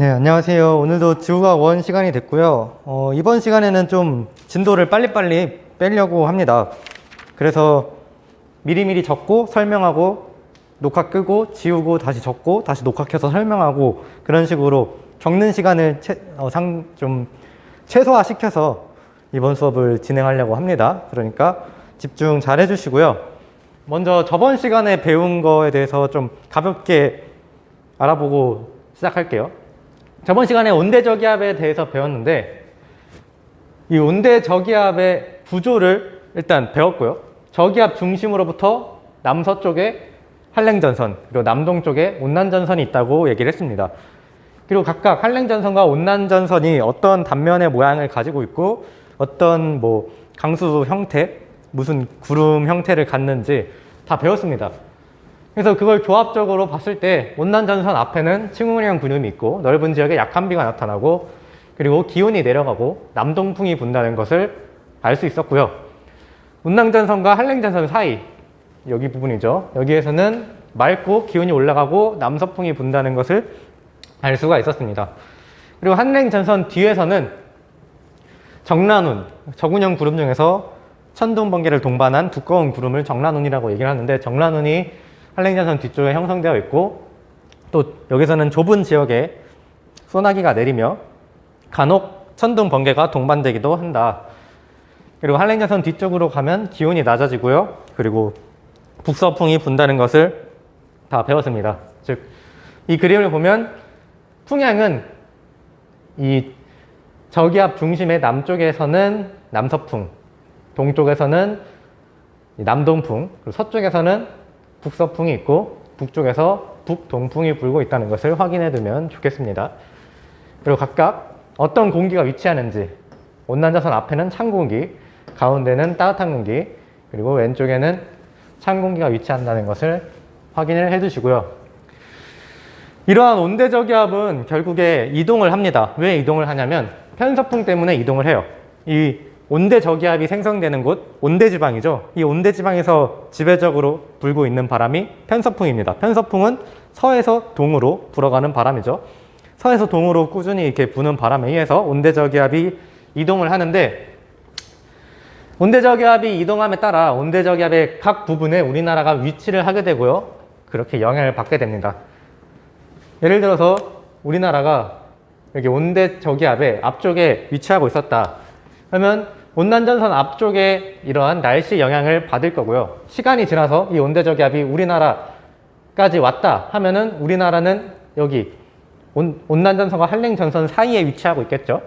네, 안녕하세요. 오늘도 지구과학 1 시간이 됐고요. 이번 시간에는 좀 진도를 빨리빨리 빼려고 합니다. 그래서 미리미리 적고 설명하고 녹화 끄고 지우고 다시 적고 다시 녹화 켜서 설명하고 그런 식으로 적는 시간을 좀 최소화 시켜서 이번 수업을 진행하려고 합니다. 그러니까 집중 잘 해주시고요. 먼저 저번 시간에 배운 거에 대해서 좀 가볍게 알아보고 시작할게요. 저번 시간에 온대저기압에 대해서 배웠는데 이 온대저기압의 구조를 일단 배웠고요. 저기압 중심으로부터 남서쪽에 한랭전선, 그리고 남동쪽에 온난전선이 있다고 얘기를 했습니다. 그리고 각각 한랭전선과 온난전선이 어떤 단면의 모양을 가지고 있고 어떤 강수 형태, 무슨 구름 형태를 갖는지 다 배웠습니다. 그래서 그걸 조합적으로 봤을 때 온난전선 앞에는 층울형 구름이 있고 넓은 지역에 약한비가 나타나고 그리고 기온이 내려가고 남동풍이 분다는 것을 알 수 있었고요. 온난전선과 한랭전선 사이, 여기 부분이죠. 여기에서는 맑고 기온이 올라가고 남서풍이 분다는 것을 알 수가 있었습니다. 그리고 한랭전선 뒤에서는 정란운, 저군형 구름 중에서 천둥번개를 동반한 두꺼운 구름을 정란운이라고 얘기를 하는데 정란운이 한랭전선 뒤쪽에 형성되어 있고 또 여기서는 좁은 지역에 소나기가 내리며 간혹 천둥번개가 동반되기도 한다. 그리고 한랭전선 뒤쪽으로 가면 기온이 낮아지고요. 그리고 북서풍이 분다는 것을 다 배웠습니다. 즉, 이 그림을 보면 풍향은 이 저기압 중심의 남쪽에서는 남서풍, 동쪽에서는 남동풍, 그리고 서쪽에서는 북서풍이 있고 북쪽에서 북동풍이 불고 있다는 것을 확인해 두면 좋겠습니다. 그리고 각각 어떤 공기가 위치하는지, 온난전선 앞에는 찬 공기, 가운데는 따뜻한 공기, 그리고 왼쪽에는 찬 공기가 위치한다는 것을 확인을 해 주시고요. 이러한 온대저기압은 결국에 이동을 합니다. 왜 이동을 하냐면 편서풍 때문에 이동을 해요. 이 온대저기압이 생성되는 곳, 온대지방이죠. 이 온대지방에서 지배적으로 불고 있는 바람이 편서풍입니다. 편서풍은 서에서 동으로 불어가는 바람이죠. 서에서 동으로 꾸준히 이렇게 부는 바람에 의해서 온대저기압이 이동을 하는데 온대저기압이 이동함에 따라 온대저기압의 각 부분에 우리나라가 위치를 하게 되고요. 그렇게 영향을 받게 됩니다. 예를 들어서 우리나라가 여기 온대저기압의 앞쪽에 위치하고 있었다. 그러면 온난전선 앞쪽에 이러한 날씨 영향을 받을 거고요. 시간이 지나서 이 온대저기압이 우리나라까지 왔다 하면은 우리나라는 여기 온난전선과 한랭전선 사이에 위치하고 있겠죠.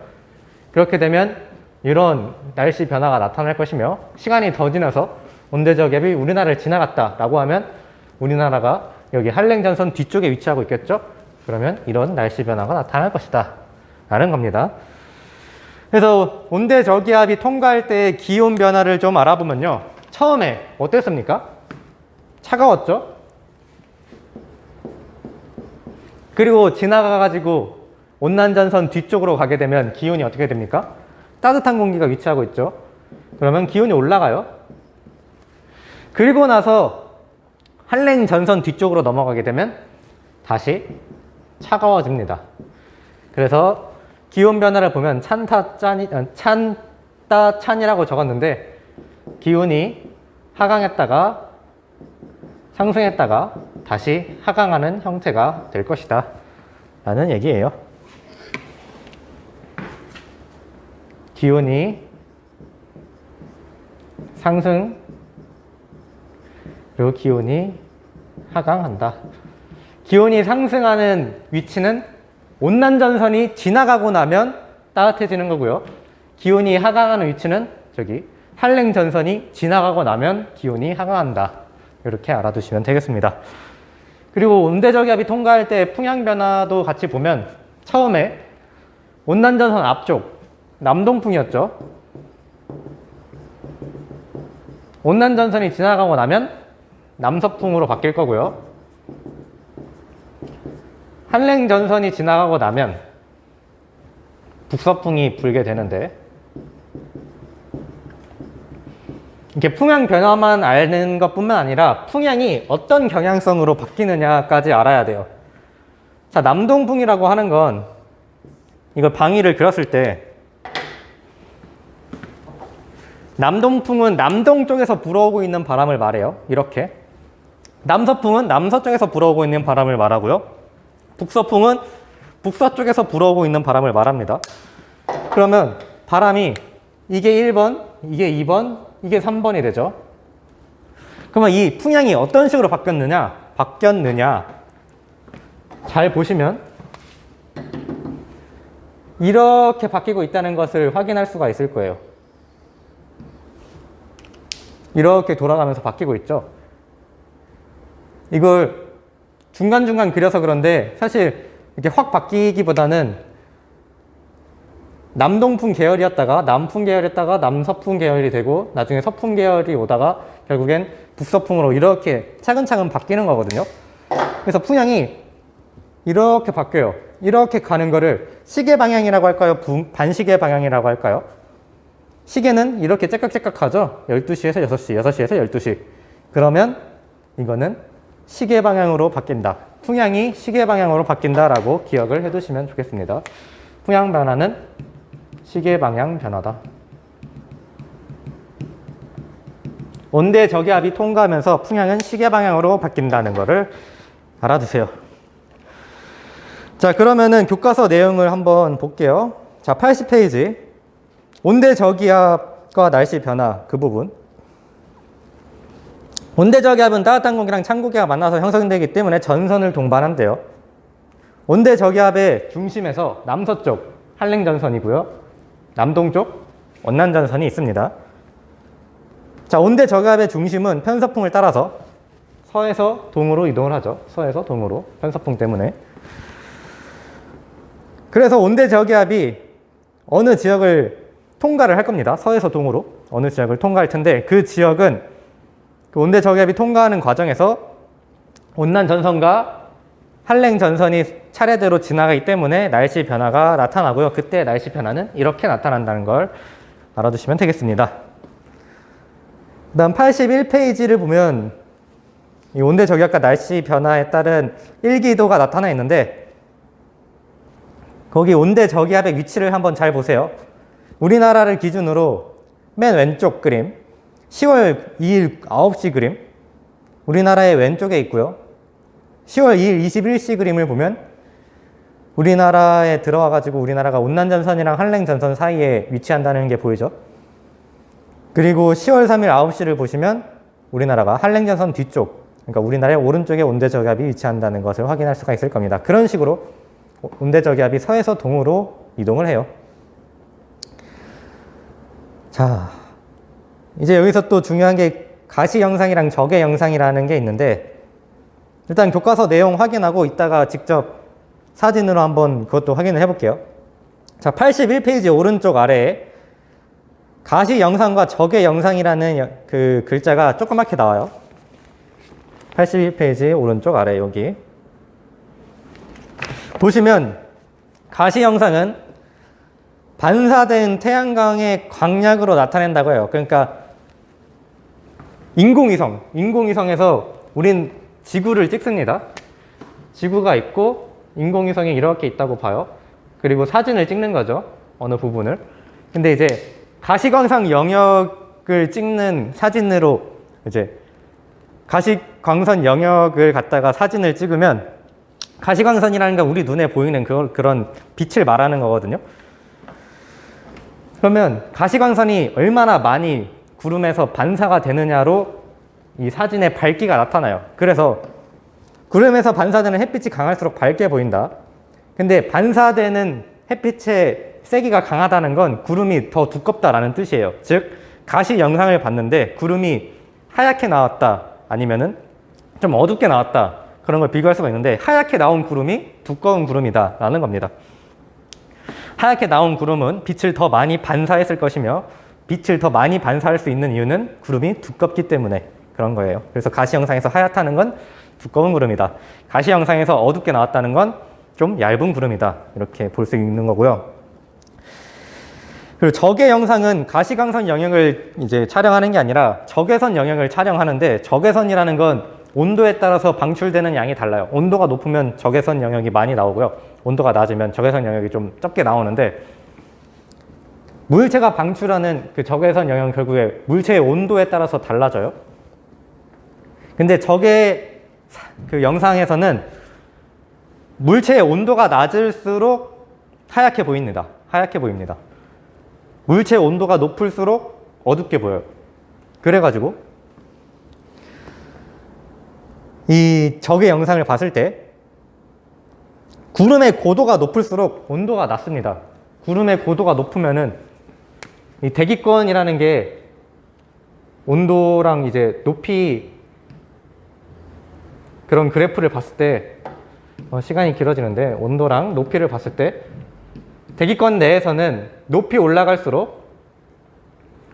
그렇게 되면 이런 날씨 변화가 나타날 것이며 시간이 더 지나서 온대저기압이 우리나라를 지나갔다라고 하면 우리나라가 여기 한랭전선 뒤쪽에 위치하고 있겠죠. 그러면 이런 날씨 변화가 나타날 것이다 라는 겁니다. 그래서 온대저기압이 통과할 때의 기온 변화를 좀 알아보면요. 처음에 어땠습니까? 차가웠죠? 그리고 지나가가지고 온난전선 뒤쪽으로 가게 되면 기온이 어떻게 됩니까? 따뜻한 공기가 위치하고 있죠. 그러면 기온이 올라가요. 그리고 나서 한랭전선 뒤쪽으로 넘어가게 되면 다시 차가워집니다. 그래서 기온 변화를 보면 찬따 찬이라고 적었는데 기온이 하강했다가 상승했다가 다시 하강하는 형태가 될 것이다 라는 얘기예요. 기온이 상승 그리고 기온이 하강한다. 기온이 상승하는 위치는 온난전선이 지나가고 나면 따뜻해지는 거고요. 기온이 하강하는 위치는 저기 한랭전선이 지나가고 나면 기온이 하강한다. 이렇게 알아두시면 되겠습니다. 그리고 온대저기압이 통과할 때 풍향 변화도 같이 보면 처음에 온난전선 앞쪽 남동풍이었죠. 온난전선이 지나가고 나면 남서풍으로 바뀔 거고요. 한랭전선이 지나가고 나면 북서풍이 불게 되는데 이렇게 풍향 변화만 아는 것뿐만 아니라 풍향이 어떤 경향성으로 바뀌느냐까지 알아야 돼요. 자, 남동풍이라고 하는 건 이걸 방위를 그렸을 때 남동풍은 남동 쪽에서 불어오고 있는 바람을 말해요. 이렇게. 남서풍은 남서쪽에서 불어오고 있는 바람을 말하고요. 북서풍은 북서쪽에서 불어오고 있는 바람을 말합니다. 그러면 바람이 이게 1번, 이게 2번, 이게 3번이 되죠. 그러면 이 풍향이 어떤 식으로 바뀌었느냐 잘 보시면 이렇게 바뀌고 있다는 것을 확인할 수가 있을 거예요. 이렇게 돌아가면서 바뀌고 있죠. 이걸 중간중간 그려서 그런데 사실 이렇게 확 바뀌기보다는 남동풍 계열이었다가 남풍 계열이었다가 남서풍 계열이 되고 나중에 서풍 계열이 오다가 결국엔 북서풍으로 이렇게 차근차근 바뀌는 거거든요. 그래서 풍향이 이렇게 바뀌어요. 이렇게 가는 거를 시계 방향이라고 할까요? 반시계 방향이라고 할까요? 시계는 이렇게 째깍째깍 하죠. 12시에서 6시, 6시에서 12시. 그러면 이거는 시계 방향으로 바뀐다. 풍향이 시계 방향으로 바뀐다라고 기억을 해두시면 좋겠습니다. 풍향 변화는 시계 방향 변화다. 온대 저기압이 통과하면서 풍향은 시계 방향으로 바뀐다는 것을 알아두세요. 자, 그러면은 교과서 내용을 한번 볼게요. 자, 80페이지. 온대 저기압과 날씨 변화 그 부분. 온대 저기압은 따뜻한 공기랑 찬 공기가 만나서 형성되기 때문에 전선을 동반한대요. 온대 저기압의 중심에서 남서쪽 한랭전선이고요. 남동쪽 원난전선이 있습니다. 자, 온대 저기압의 중심은 편서풍을 따라서 서에서 동으로 이동을 하죠. 서에서 동으로 편서풍 때문에. 그래서 온대 저기압이 어느 지역을 통과를 할 겁니다. 서에서 동으로 어느 지역을 통과할 텐데 그 지역은 그 온대 저기압이 통과하는 과정에서 온난전선과 한랭전선이 차례대로 지나가기 때문에 날씨 변화가 나타나고요. 그때 날씨 변화는 이렇게 나타난다는 걸 알아두시면 되겠습니다. 그 다음 81페이지를 보면 이 온대 저기압과 날씨 변화에 따른 일기도가 나타나 있는데 거기 온대 저기압의 위치를 한번 잘 보세요. 우리나라를 기준으로 맨 왼쪽 그림 10월 2일 9시 그림 우리나라의 왼쪽에 있고요. 10월 2일 21시 그림을 보면 우리나라에 들어와 가지고 우리나라가 온난전선이랑 한랭전선 사이에 위치한다는 게 보이죠. 그리고 10월 3일 9시를 보시면 우리나라가 한랭전선 뒤쪽, 그러니까 우리나라의 오른쪽에 온대저기압이 위치한다는 것을 확인할 수가 있을 겁니다. 그런 식으로 온대저기압이 서에서 동으로 이동을 해요. 자, 이제 여기서 또 중요한 게 가시영상이랑 적외영상이라는 게 있는데 일단 교과서 내용 확인하고 이따가 직접 사진으로 한번 그것도 확인을 해볼게요. 자, 81페이지 오른쪽 아래에 가시영상과 적외영상이라는 그 글자가 조그맣게 나와요. 81페이지 오른쪽 아래 여기 보시면 가시영상은 반사된 태양광의 광량으로 나타낸다고 해요. 그러니까 인공위성에서 우린 지구를 찍습니다. 지구가 있고 인공위성이 이렇게 있다고 봐요. 그리고 사진을 찍는 거죠. 어느 부분을. 근데 이제 가시광선 영역을 찍는 사진으로 이제 가시광선 영역을 갖다가 사진을 찍으면 가시광선이라는 건 우리 눈에 보이는 그런 빛을 말하는 거거든요. 그러면 가시광선이 얼마나 많이 구름에서 반사가 되느냐로 이 사진의 밝기가 나타나요. 그래서 구름에서 반사되는 햇빛이 강할수록 밝게 보인다. 근데 반사되는 햇빛의 세기가 강하다는 건 구름이 더 두껍다라는 뜻이에요. 즉 가시 영상을 봤는데 구름이 하얗게 나왔다 아니면은 좀 어둡게 나왔다 그런 걸 비교할 수가 있는데 하얗게 나온 구름이 두꺼운 구름이다 라는 겁니다. 하얗게 나온 구름은 빛을 더 많이 반사했을 것이며 빛을 더 많이 반사할 수 있는 이유는 구름이 두껍기 때문에 그런 거예요. 그래서 가시 영상에서 하얗다는 건 두꺼운 구름이다. 가시 영상에서 어둡게 나왔다는 건 좀 얇은 구름이다. 이렇게 볼 수 있는 거고요. 그리고 적외 영상은 가시광선 영역을 이제 촬영하는 게 아니라 적외선 영역을 촬영하는데 적외선이라는 건 온도에 따라서 방출되는 양이 달라요. 온도가 높으면 적외선 영역이 많이 나오고요. 온도가 낮으면 적외선 영역이 좀 적게 나오는데, 물체가 방출하는 그 적외선 영역은 결국에 물체의 온도에 따라서 달라져요. 근데 그 영상에서는 물체의 온도가 낮을수록 하얗게 보입니다. 하얗게 보입니다. 물체의 온도가 높을수록 어둡게 보여요. 그래가지고 이 적의 영상을 봤을 때 구름의 고도가 높을수록 온도가 낮습니다. 구름의 고도가 높으면은 이 대기권이라는 게 온도랑 이제 높이 그런 그래프를 봤을 때 시간이 길어지는데, 온도랑 높이를 봤을 때 대기권 내에서는 높이 올라갈수록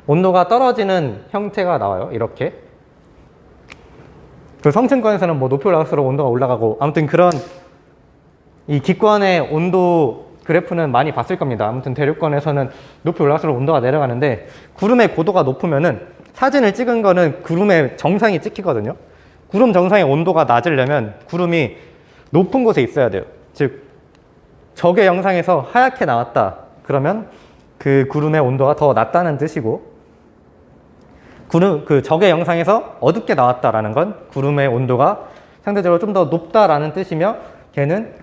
온도가 떨어지는 형태가 나와요. 이렇게. 그 성층권에서는 뭐 높이 올라갈수록 온도가 올라가고, 아무튼 그런 이 기권의 온도 그래프는 많이 봤을 겁니다. 아무튼 대륙권에서는 높이 올라갈수록 온도가 내려가는데, 구름의 고도가 높으면은 사진을 찍은 거는 구름의 정상이 찍히거든요. 구름 정상의 온도가 낮으려면 구름이 높은 곳에 있어야 돼요. 즉 적의 영상에서 하얗게 나왔다 그러면 그 구름의 온도가 더 낮다는 뜻이고, 그 적의 영상에서 어둡게 나왔다라는 건 구름의 온도가 상대적으로 좀 더 높다라는 뜻이며, 걔는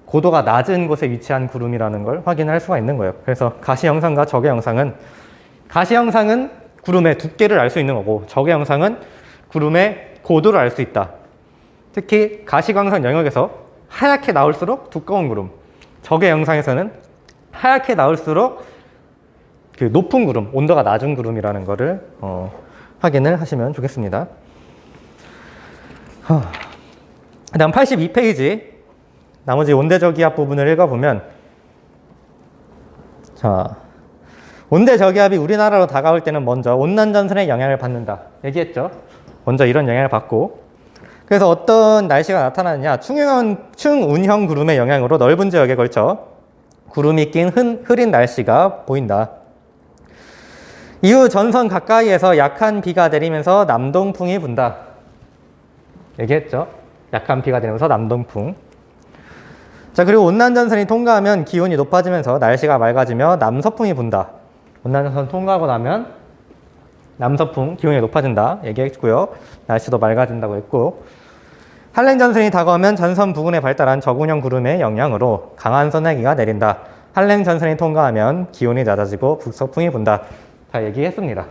고도가 낮은 곳에 위치한 구름이라는 걸 확인할 수가 있는 거예요. 그래서 가시 영상과 적의 영상은, 가시 영상은 구름의 두께를 알 수 있는 거고, 적의 영상은 구름의 고도를 알 수 있다. 특히 가시광선 영역에서 하얗게 나올수록 두꺼운 구름, 적의 영상에서는 하얗게 나올수록 그 높은 구름, 온도가 낮은 구름이라는 거를 확인을 하시면 좋겠습니다. 다음 82페이지 나머지 온대저기압 부분을 읽어보면, 자, 온대저기압이 우리나라로 다가올 때는 먼저 온난전선의 영향을 받는다 얘기했죠. 먼저 이런 영향을 받고, 그래서 어떤 날씨가 나타나느냐, 충운형 구름의 영향으로 넓은 지역에 걸쳐 구름이 낀 흐린 날씨가 보인다. 이후 전선 가까이에서 약한 비가 내리면서 남동풍이 분다 얘기했죠. 약한 비가 내리면서 남동풍. 자, 그리고 온난전선이 통과하면 기온이 높아지면서 날씨가 맑아지며 남서풍이 분다. 온난전선 통과하고 나면 남서풍, 기온이 높아진다 얘기했고요. 날씨도 맑아진다고 했고, 한랭전선이 다가오면 전선 부근에 발달한 저군형 구름의 영향으로 강한 소나기가 내린다. 한랭전선이 통과하면 기온이 낮아지고 북서풍이 분다. 다 얘기했습니다.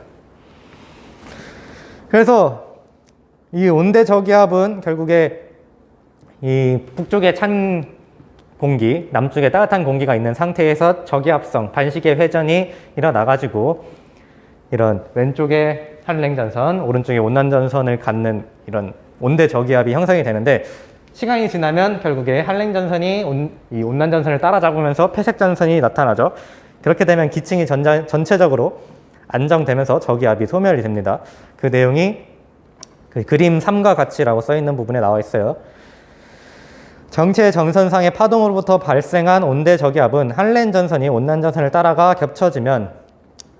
그래서 이 온대저기압은 결국에 이 북쪽에 찬 공기, 남쪽에 따뜻한 공기가 있는 상태에서 저기압성, 반시계 회전이 일어나가지고 이런 왼쪽에 한랭전선, 오른쪽에 온난전선을 갖는 이런 온대저기압이 형성이 되는데, 시간이 지나면 결국에 한랭전선이 이 온난전선을 따라잡으면서 회색전선이 나타나죠. 그렇게 되면 기층이 전체적으로 안정되면서 저기압이 소멸이 됩니다. 그 내용이 그 그림 3과 같이라고 써 있는 부분에 나와 있어요. 정체 정선상의 파동으로부터 발생한 온대저기압은 한랭전선이 온난전선을 따라가 겹쳐지면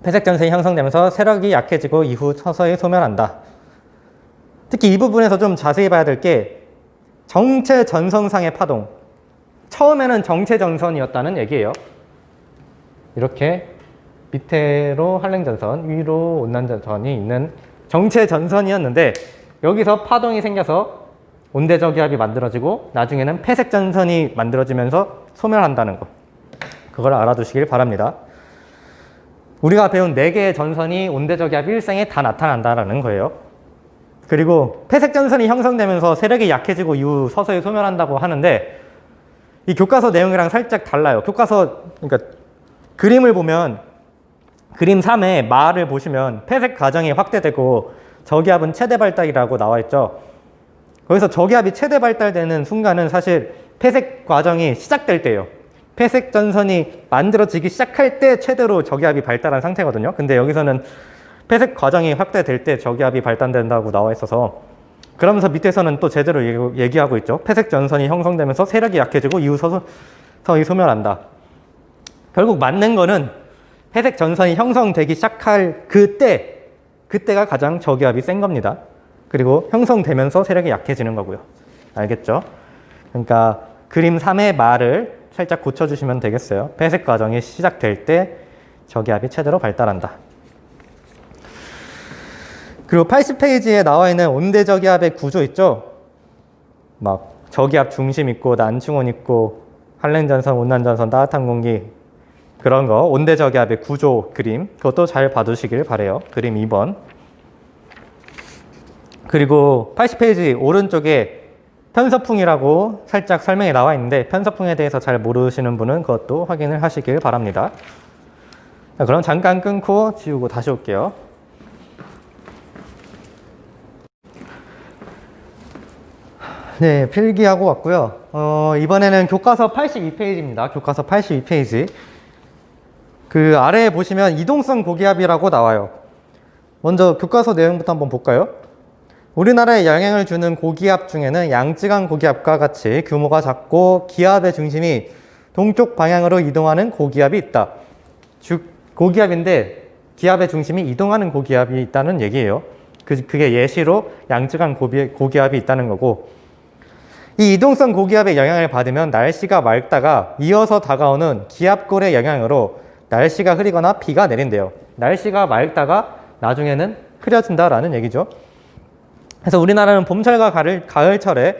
회색전선이 형성되면서 세력이 약해지고 이후 서서히 소멸한다. 특히 이 부분에서 좀 자세히 봐야 될 게 정체 전선상의 파동. 처음에는 정체 전선이었다는 얘기예요. 이렇게 밑으로 한랭전선, 위로 온난전선이 있는 정체 전선이었는데, 여기서 파동이 생겨서 온대저기압이 만들어지고 나중에는 회색전선이 만들어지면서 소멸한다는 거. 그걸 알아두시길 바랍니다. 우리가 배운 4개의 전선이 온대저기압 일생에 다 나타난다는 거예요. 그리고 회색전선이 형성되면서 세력이 약해지고 이후 서서히 소멸한다고 하는데, 이 교과서 내용이랑 살짝 달라요. 교과서, 그러니까 그림을 보면, 그림 3의 말을 보시면 회색 과정이 확대되고 저기압은 최대 발달이라고 나와 있죠. 거기서 저기압이 최대 발달되는 순간은 사실 회색 과정이 시작될 때예요. 회색 전선이 만들어지기 시작할 때 최대로 저기압이 발달한 상태거든요. 근데 여기서는 회색 과정이 확대될 때 저기압이 발달된다고 나와 있어서, 그러면서 밑에서는 또 제대로 얘기하고 있죠. 회색 전선이 형성되면서 세력이 약해지고 이후 서서히 소멸한다. 결국 맞는 거는 회색 전선이 형성되기 시작할 그때가 가장 저기압이 센 겁니다. 그리고 형성되면서 세력이 약해지는 거고요. 알겠죠? 그러니까 그림 3의 말을 살짝 고쳐주시면 되겠어요. 배색 과정이 시작될 때 저기압이 최대로 발달한다. 그리고 80페이지에 나와 있는 온대저기압의 구조 있죠? 막 저기압 중심 있고 난충원 있고 한랭전선, 온난전선, 따뜻한 공기 그런 거 온대저기압의 구조 그림 그것도 잘 봐두시길 바래요. 그림 2번. 그리고 80페이지 오른쪽에 편서풍이라고 살짝 설명이 나와 있는데 편서풍에 대해서 잘 모르시는 분은 그것도 확인을 하시길 바랍니다. 자, 그럼 잠깐 끊고 지우고 다시 올게요. 네, 필기하고 왔고요. 이번에는 교과서 82페이지입니다. 교과서 82페이지. 그 아래에 보시면 이동성 고기압이라고 나와요. 먼저 교과서 내용부터 한번 볼까요? 우리나라에 영향을 주는 고기압 중에는 양쯔강 고기압과 같이 규모가 작고 기압의 중심이 동쪽 방향으로 이동하는 고기압이 있다. 즉 고기압인데 기압의 중심이 이동하는 고기압이 있다는 얘기예요. 그게 예시로 양쯔강 고기압이 있다는 거고, 이 이동성 고기압의 영향을 받으면 날씨가 맑다가 이어서 다가오는 기압골의 영향으로 날씨가 흐리거나 비가 내린대요. 날씨가 맑다가 나중에는 흐려진다라는 얘기죠. 그래서 우리나라는 봄철과 가을철에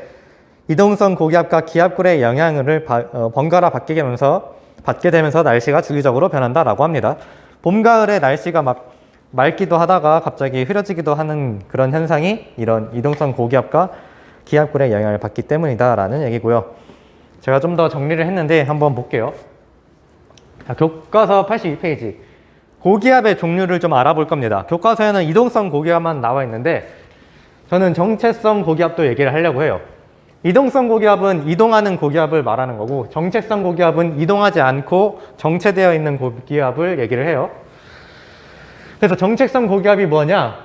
이동성 고기압과 기압골의 영향을 번갈아 받게 되면서 날씨가 주기적으로 변한다라고 합니다. 봄, 가을에 날씨가 막 맑기도 하다가 갑자기 흐려지기도 하는 그런 현상이 이런 이동성 고기압과 기압골의 영향을 받기 때문이다라는 얘기고요. 제가 좀 더 정리를 했는데 한번 볼게요. 자, 교과서 82페이지. 고기압의 종류를 좀 알아볼 겁니다. 교과서에는 이동성 고기압만 나와 있는데 저는 정체성 고기압도 얘기를 하려고 해요. 이동성 고기압은 이동하는 고기압을 말하는 거고 정체성 고기압은 이동하지 않고 정체되어 있는 고기압을 얘기를 해요. 그래서 정체성 고기압이 뭐냐?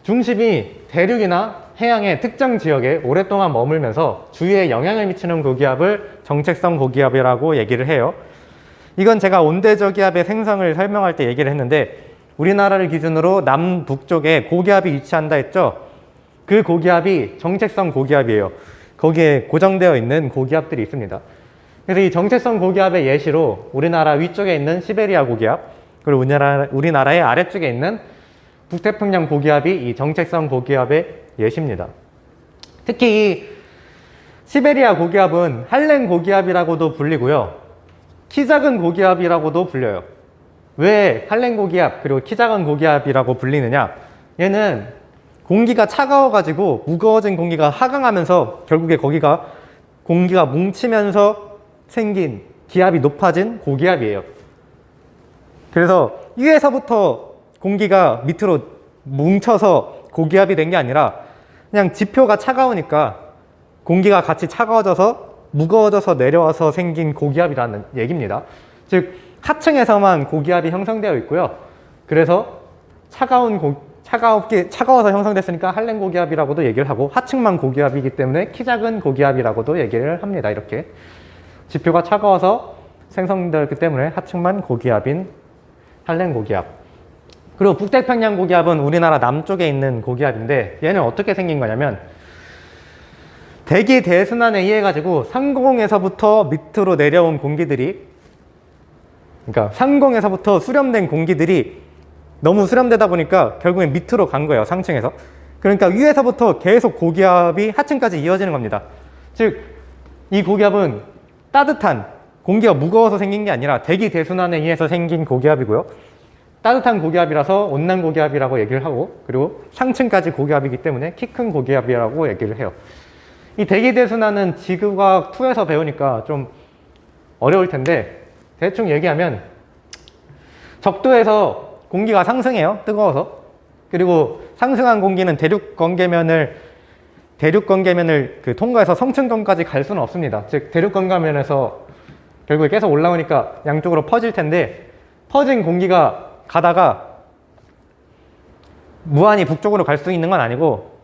중심이 대륙이나 해양의 특정 지역에 오랫동안 머물면서 주위에 영향을 미치는 고기압을 정체성 고기압이라고 얘기를 해요. 이건 제가 온대저기압의 생성을 설명할 때 얘기를 했는데 우리나라를 기준으로 남북쪽에 고기압이 위치한다 했죠. 그 고기압이 정체성 고기압이에요. 거기에 고정되어 있는 고기압들이 있습니다. 그래서 이 정체성 고기압의 예시로 우리나라 위쪽에 있는 시베리아 고기압, 그리고 우리나라의 아래쪽에 있는 북태평양 고기압이 이 정체성 고기압의 예시입니다. 특히 이 시베리아 고기압은 한랭 고기압이라고도 불리고요. 키 작은 고기압이라고도 불려요. 왜 한랭 고기압 그리고 키 작은 고기압이라고 불리느냐? 얘는 공기가 차가워가지고 무거워진 공기가 하강하면서 결국에 거기가 공기가 뭉치면서 생긴 기압이 높아진 고기압이에요. 그래서 위에서부터 공기가 밑으로 뭉쳐서 고기압이 된 게 아니라 그냥 지표가 차가우니까 공기가 같이 차가워져서 무거워져서 내려와서 생긴 고기압이라는 얘기입니다. 즉 하층에서만 고기압이 형성되어 있고요. 그래서 차가워서 형성됐으니까 한랭 고기압이라고도 얘기를 하고 하층만 고기압이기 때문에 키 작은 고기압이라고도 얘기를 합니다. 이렇게 지표가 차가워서 생성되었기 때문에 하층만 고기압인 한랭 고기압. 그리고 북태평양 고기압은 우리나라 남쪽에 있는 고기압인데 얘는 어떻게 생긴 거냐면 대기 대순환에 의해 가지고 상공에서부터 밑으로 내려온 공기들이, 그러니까 상공에서부터 수렴된 공기들이 너무 수렴되다 보니까 결국엔 밑으로 간 거예요. 상층에서. 그러니까 위에서부터 계속 고기압이 하층까지 이어지는 겁니다. 즉 이 고기압은 따뜻한 공기가 무거워서 생긴 게 아니라 대기 대순환에 의해서 생긴 고기압이고요. 따뜻한 고기압이라서 온난 고기압이라고 얘기를 하고, 그리고 상층까지 고기압이기 때문에 키 큰 고기압이라고 얘기를 해요. 이 대기 대순환은 지구과학 2에서 배우니까 좀 어려울 텐데 대충 얘기하면 적도에서 공기가 상승해요. 뜨거워서. 그리고 상승한 공기는 대륙 건계면을 통과해서 성층권까지 갈 수는 없습니다. 즉 대륙 건계면에서 결국에 계속 올라오니까 양쪽으로 퍼질 텐데, 퍼진 공기가 가다가 무한히 북쪽으로 갈 수 있는 건 아니고,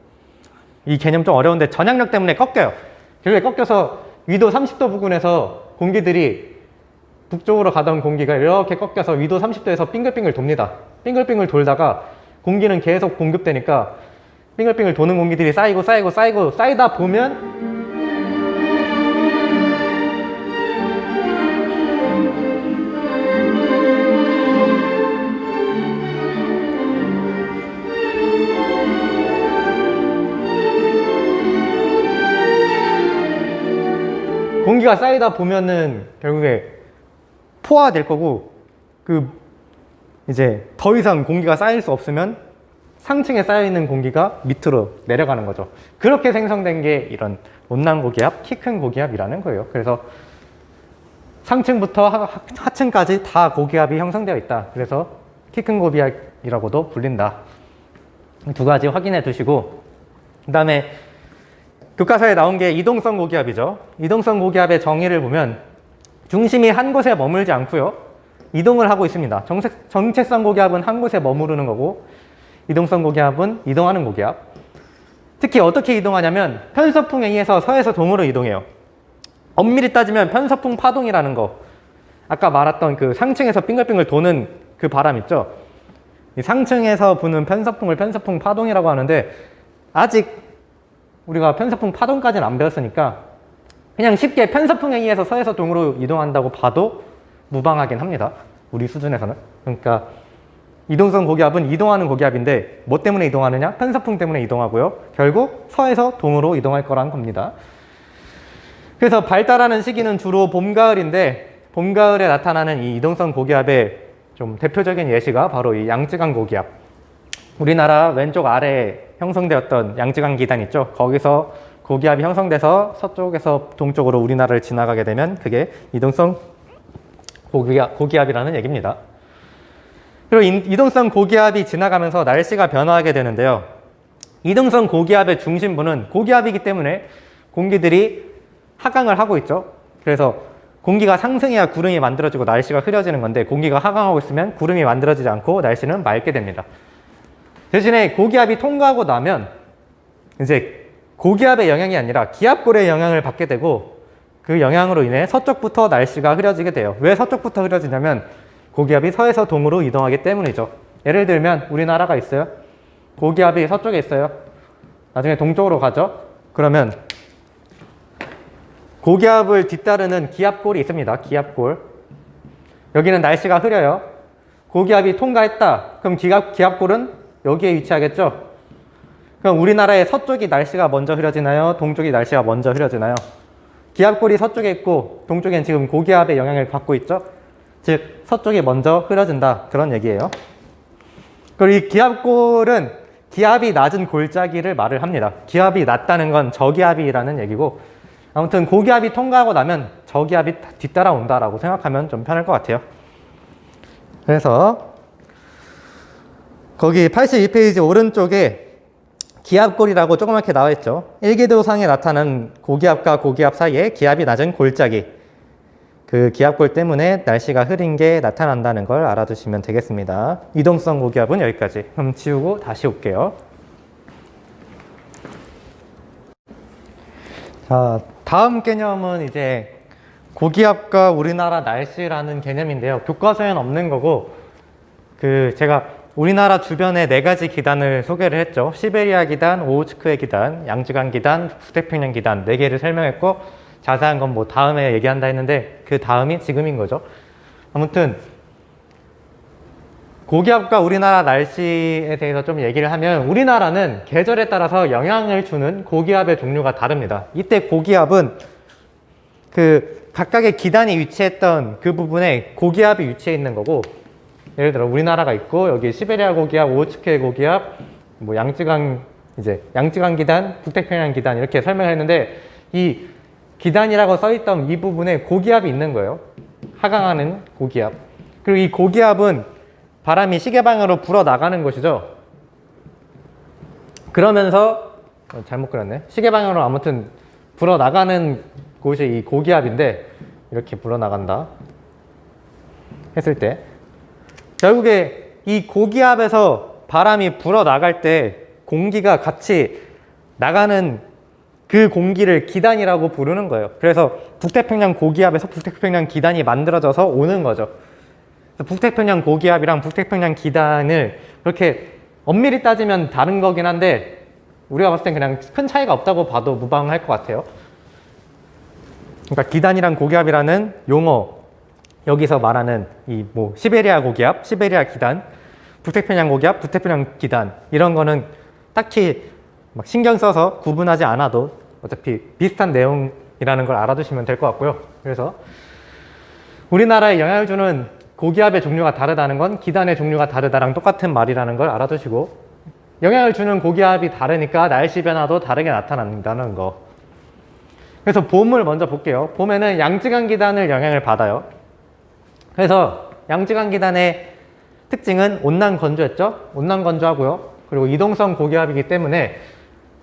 이 개념 좀 어려운데 전향력 때문에 꺾여요. 결국에 꺾여서 위도 30도 부근에서 공기들이 북쪽으로 가던 공기가 이렇게 꺾여서 위도 30도에서 빙글빙글 돕니다. 빙글빙글 돌다가 공기는 계속 공급되니까 빙글빙글 도는 공기들이 쌓이다 보면 공기가 쌓이다 보면은 결국에 포화될 거고, 이제 더 이상 공기가 쌓일 수 없으면 상층에 쌓여있는 공기가 밑으로 내려가는 거죠. 그렇게 생성된 게 이런 온난 고기압, 키 큰 고기압이라는 거예요. 그래서 상층부터 하층까지 다 고기압이 형성되어 있다. 그래서 키 큰 고기압이라고도 불린다. 두 가지 확인해 두시고, 그 다음에 교과서에 나온 게 이동성 고기압이죠. 이동성 고기압의 정의를 보면 중심이 한 곳에 머물지 않고요, 이동을 하고 있습니다. 정체성 고기압은 한 곳에 머무르는 거고, 이동성 고기압은 이동하는 고기압. 특히 어떻게 이동하냐면 편서풍에 의해서 서에서 동으로 이동해요. 엄밀히 따지면 편서풍 파동이라는 거, 아까 말했던 그 상층에서 빙글빙글 도는 그 바람 있죠. 이 상층에서 부는 편서풍을 편서풍 파동이라고 하는데, 아직 우리가 편서풍 파동까지는 안 배웠으니까 그냥 쉽게 편서풍에 의해서 서에서 동으로 이동한다고 봐도 무방하긴 합니다, 우리 수준에서는. 그러니까 이동성 고기압은 이동하는 고기압인데 뭐 때문에 이동하느냐? 편서풍 때문에 이동하고요, 결국 서에서 동으로 이동할 거란 겁니다. 그래서 발달하는 시기는 주로 봄, 가을인데, 봄, 가을에 나타나는 이 이동성 고기압의 좀 대표적인 예시가 바로 이 양쯔강 고기압. 우리나라 왼쪽 아래에 형성되었던 양쯔강 기단 있죠. 거기서 고기압이 형성돼서 서쪽에서 동쪽으로 우리나라를 지나가게 되면 그게 이동성 고기압이라는 얘기입니다. 그리고 이동성 고기압이 지나가면서 날씨가 변화하게 되는데요, 이동성 고기압의 중심부는 고기압이기 때문에 공기들이 하강을 하고 있죠. 그래서 공기가 상승해야 구름이 만들어지고 날씨가 흐려지는 건데, 공기가 하강하고 있으면 구름이 만들어지지 않고 날씨는 맑게 됩니다. 대신에 고기압이 통과하고 나면 이제 고기압의 영향이 아니라 기압골의 영향을 받게 되고, 그 영향으로 인해 서쪽부터 날씨가 흐려지게 돼요. 왜 서쪽부터 흐려지냐면 고기압이 서에서 동으로 이동하기 때문이죠. 예를 들면 우리나라가 있어요. 고기압이 서쪽에 있어요. 나중에 동쪽으로 가죠. 그러면 고기압을 뒤따르는 기압골이 있습니다. 기압골. 여기는 날씨가 흐려요. 고기압이 통과했다. 그럼 기압골은 여기에 위치하겠죠. 그럼 우리나라의 서쪽이 날씨가 먼저 흐려지나요? 동쪽이 날씨가 먼저 흐려지나요? 기압골이 서쪽에 있고 동쪽엔 지금 고기압의 영향을 받고 있죠. 즉 서쪽이 먼저 흐려진다, 그런 얘기예요. 그리고 이 기압골은 기압이 낮은 골짜기를 말을 합니다. 기압이 낮다는 건 저기압이라는 얘기고, 아무튼 고기압이 통과하고 나면 저기압이 뒤따라온다라고 생각하면 좀 편할 것 같아요. 그래서 거기 82페이지 오른쪽에 기압골이라고 조그맣게 나와 있죠. 일기도상에 나타난 고기압과 고기압 사이에 기압이 낮은 골짜기, 그 기압골 때문에 날씨가 흐린 게 나타난다는 걸 알아두시면 되겠습니다. 이동성 고기압은 여기까지. 그럼 지우고 다시 올게요. 자, 다음 개념은 이제 고기압과 우리나라 날씨라는 개념인데요. 교과서에는 없는 거고, 제가 우리나라 주변에 4가지 기단을 소개를 했죠. 시베리아 기단, 오호츠크의 기단, 양쯔강 기단, 북태평양 기단 4개를 설명했고, 자세한 건 뭐 다음에 얘기한다 했는데 그 다음이 지금인 거죠. 아무튼 고기압과 우리나라 날씨에 대해서 좀 얘기를 하면, 우리나라는 계절에 따라서 영향을 주는 고기압의 종류가 다릅니다. 이때 고기압은 각각의 기단이 위치했던 그 부분에 고기압이 위치해 있는 거고, 예를 들어 우리나라가 있고 여기 시베리아 고기압, 오호츠크의 고기압, 뭐 양쯔강 기단, 북태평양 기단 이렇게 설명했는데, 이 기단이라고 써있던 이 부분에 고기압이 있는 거예요. 하강하는 고기압. 그리고 이 고기압은 바람이 시계방향으로 불어 나가는 것이죠. 그러면서 잘못 그렸네. 시계방향으로 아무튼 불어 나가는 곳이 이 고기압인데, 이렇게 불어 나간다 했을 때 결국에 이 고기압에서 바람이 불어 나갈 때 공기가 같이 나가는 그 공기를 기단이라고 부르는 거예요. 그래서 북태평양 고기압에서 북태평양 기단이 만들어져서 오는 거죠. 북태평양 고기압이랑 북태평양 기단을 그렇게 엄밀히 따지면 다른 거긴 한데, 우리가 봤을 땐 그냥 큰 차이가 없다고 봐도 무방할 것 같아요. 그러니까 기단이랑 고기압이라는 용어, 여기서 말하는 이 뭐 시베리아 고기압, 시베리아 기단, 북태평양 고기압, 북태평양 기단, 이런 거는 딱히 막 신경 써서 구분하지 않아도 어차피 비슷한 내용이라는 걸 알아두시면 될 것 같고요. 그래서 우리나라에 영향을 주는 고기압의 종류가 다르다는 건 기단의 종류가 다르다랑 똑같은 말이라는 걸 알아두시고, 영향을 주는 고기압이 다르니까 날씨 변화도 다르게 나타난다는 거. 그래서 봄을 먼저 볼게요. 봄에는 양쯔강 기단을 영향을 받아요. 그래서 양쯔강 기단의 특징은 온난 건조했죠? 온난 건조하고요. 그리고 이동성 고기압이기 때문에